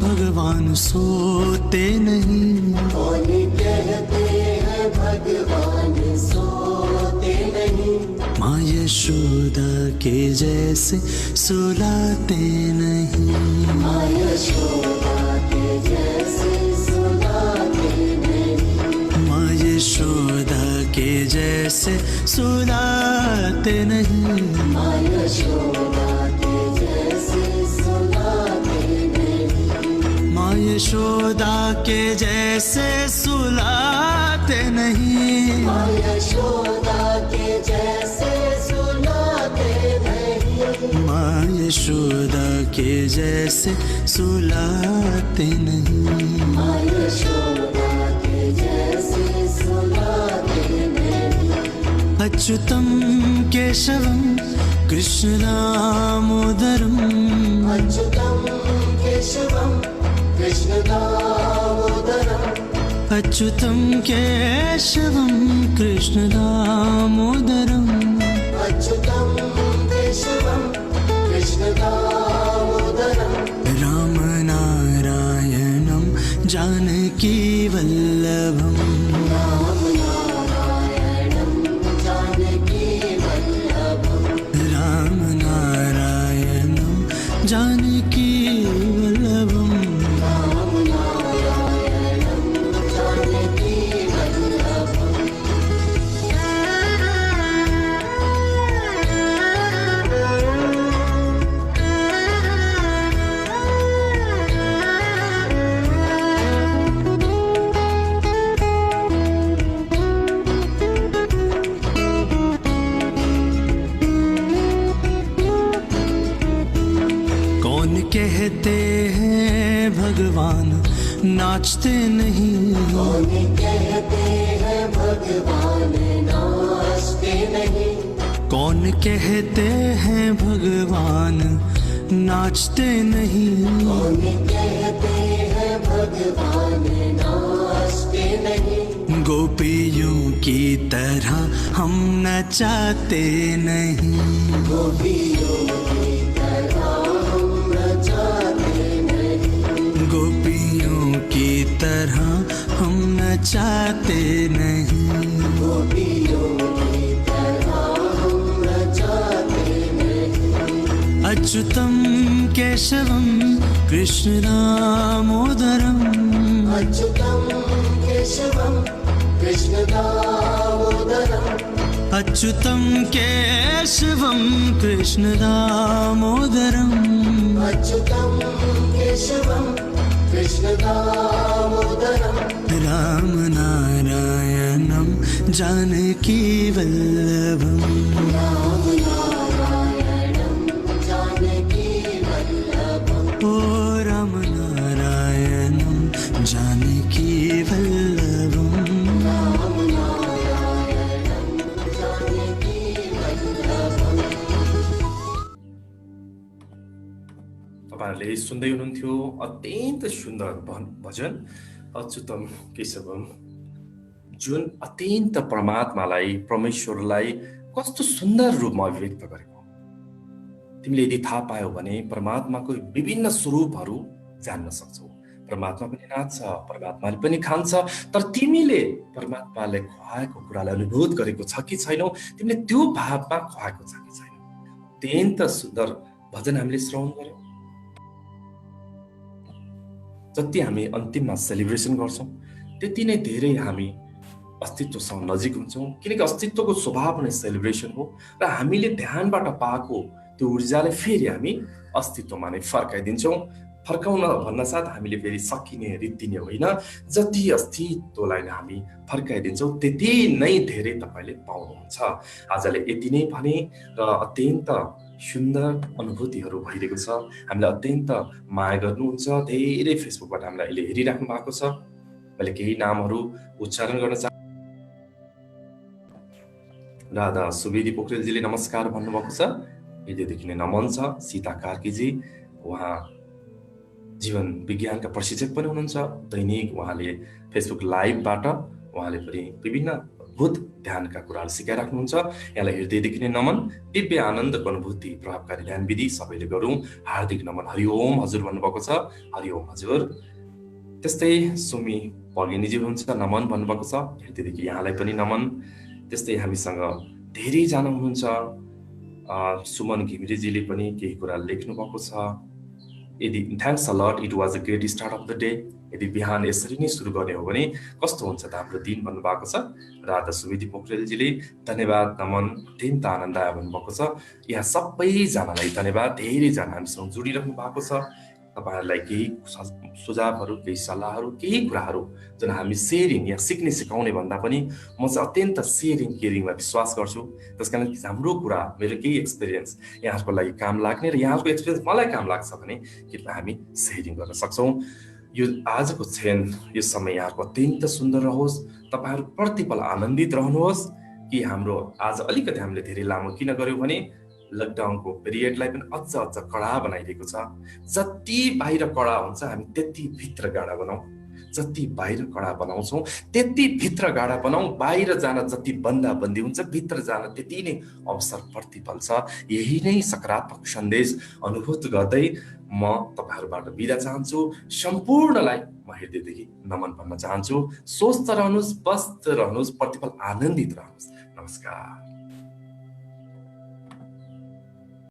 भगवान सोते नहीं, कौन कहते हैं भगवान सोते नहीं, माँ यशोदा के जैसे सुलाते नहीं, माँ यशोदा के जैसे सुलाते नहीं, माँ यशोदा के जैसे सुलाते नहीं, माँ यशोदा के जैसे सुलाते नहीं, माँ यशोदा के जैसे सुलाते नहीं, माँ यशोदा के जैसे सुलाते नहीं, माँ यशोदा के जैसे सुलाते नहीं, माँ यशोदा के जैसे सुलाते नहीं। अच्युतम केशवम कृष्ण दामोदरम, अच्युतम केशवम कृष्ण दामोदरम, अच्युतम केशवम कृष्ण दामोदरम, अच्युतम केशवम कृष्ण दामोदरम, राम नारायणम जानकी वल्लभम, राम नारायणम जानकी वल्लभम, राम नारायणम जानकी वल्लभम, राम नारायणम जानकी वल्लभम। कौन कहते हैं भगवान नाचते नहीं, कौन कहते हैं भगवान नाचते नहीं, कौन कहते हैं भगवान नाचते नहीं, कौन कहते हैं भगवान नाचते नहीं, गोपियों की तरह हम नचाते नहीं, गोपियों की तरह हम नचाते नहीं, गोपियों की तरह हम नचाते नहीं, गोपियों की तरह हम नचाते नहीं। अच्युतम केशवम कृष्ण दामोदरम, अच्युतम केशवम कृष्ण दामोदरम, अच्युतम केशवम कृष्ण दामोदरम, अच्युतम केशवम कृष्ण दामोदरम, राम नारायणम जानकी वल्लभम, राम नारायणम जानकी वल्लभम, ओ राम नारायण तपाईहरुले सुन्दै हुनुहुन्थ्यो अत्यन्त सुन्दर भजन अच्युतम केशवम, जुन अत्यन्त परमात्मालाई, परमेश्वरलाई कस्तो सुन्दर रूपमा अभिव्यक्त गरेको। तिमीले यदि थाहा पायौ भने परमात्माको विभिन्न स्वरूपहरू जान्न सक्छौ। परमात्मा पनि नाच्छ, परमात्माले पनि खान्छ, तर तिमीले परमात्माले खुवाएको कुरालाई अनुभूत गरेको छ कि छैनौ, तिमीले त्यो भावमा खुवाएको छ कि छैनौ। अत्यन्त सुन्दर भजन हामीले श्रवण गर्यौं। जति हामी अन्तिममा सेलिब्रेसन गर्छौं त्यति नै धेरै हामी अस्तित्वसँग नजिक हुन्छौं, किनकि अस्तित्वको स्वभाव नै सेलिब्रेसन हो र हामीले ध्यानबाट पाएको त्यो ऊर्जाले फेरि हामी अस्तित्वमा नै फर्काइदिन्छौं। फर्काउन भन्न साथ हामीले फेरि सकिने रित्तिने होइन, जति अस्तित्वलाई हामी फर्काइदिन्छौं त्यति नै धेरै तपाईले पाउनुहुन्छ। आजले यति नै भने र अत्यन्त सुन्दर अनुभूतिहरू भइरहेको छ। हामीले अत्यन्त माया गर्नुहुन्छ, धेरै फेसबुकबाट हामीलाई अहिले हेरिराख्नु भएको छ। मैले केही नामहरू उच्चारण गर्न चाहन्छु। राधा सुवेदी पोखरेलजीले नमस्कार भन्नुभएको छ, हृदयदेखि नै नमन छ। सीता कार्कीजी, उहाँ जीवन विज्ञानका प्रशिक्षक पनि हुनुहुन्छ। दैनिक उहाँले फेसबुक लाइभबाट उहाँले पनि विभिन्न अद्भुत ध्यानका कुराहरू सिकाइराख्नुहुन्छ। यहाँलाई हृदयदेखि नै नमन। दिव्य आनन्दको अनुभूति, प्रभावकारी ध्यान विधि सबैले गरौँ। हार्दिक नमन। हरिओम हजुर भन्नुभएको छ। हरिओम हजुर। त्यस्तै सुमी पगेनीजी हुनुहुन्छ, नमन भन्नुभएको छ। हृदयदेखि यहाँलाई पनि नमन। त्यस्तै हामीसँग धेरैजना हुनुहुन्छ। सुमन घिमिरेजीले पनि केही कुरा लेख्नु भएको छ। यदि thanks a lot, it was a great start of the day. यदि बिहान यसरी नै सुरु गर्ने हो भने कस्तो हुन्छ त हाम्रो दिन भन्नुभएको छ। राधा सुवेदी पोखरेलजीले धन्यवाद नमन, अत्यन्त आनन्द आयो भन्नुभएको छ। यहाँ सबैजनालाई धन्यवाद। धेरैजना हामीसँग जोडिरहनु भएको छ। तपाईहरुलाई केही सुझावहरू, केही सल्लाहहरू, केही कुराहरू जुन हामी सेयरिङ या सिक्ने सिकाउने भन्दा पनि म चाहिँ अत्यन्त सेयरिङ केयरिङमा विश्वास गर्छु। त्यसकारण हाम्रो कुरा, मेरो केही एक्सपिरियन्स यहाँहरूको लागि काम लाग्ने र यहाँहरूको एक्सपिरियन्स मलाई काम लाग्छ भने कृपया हामी सेयरिङ गर्न सक्छौँ। यो आजको क्षण, यो समय यहाँको अत्यन्त सुन्दर रहोस्। तपाईहरु प्रतिपल आनन्दित रहनुहोस्। कि हाम्रो आज अलिकति हामीले धेरै लामो किन गर्यौं भने लकडाउनको पिरियडलाई पनि अझ कडा बनाइदिएको छ। जति बाहिर कडा हुन्छ हामी त्यति भित्र गाढा बनाऊ। जति बाहिर कडा बनाउँछौँ त्यति भित्र गाढा बनाऊ। बाहिर जान जति बन्दी हुन्छ, भित्र जान त्यति नै अवसर प्रतिफल छ। यही नै सकारात्मक सन्देश अनुभूत गर्दै म तपाईहरुबाट बिदा चाहन्छु। सम्पूर्णलाई म हृदयदेखि नमन भन्न चाहन्छु। स्वस्थ रहनुहोस्, स्वस्थ रहनुहोस्, प्रतिपल आनन्दित रहनुहोस्। नमस्कार।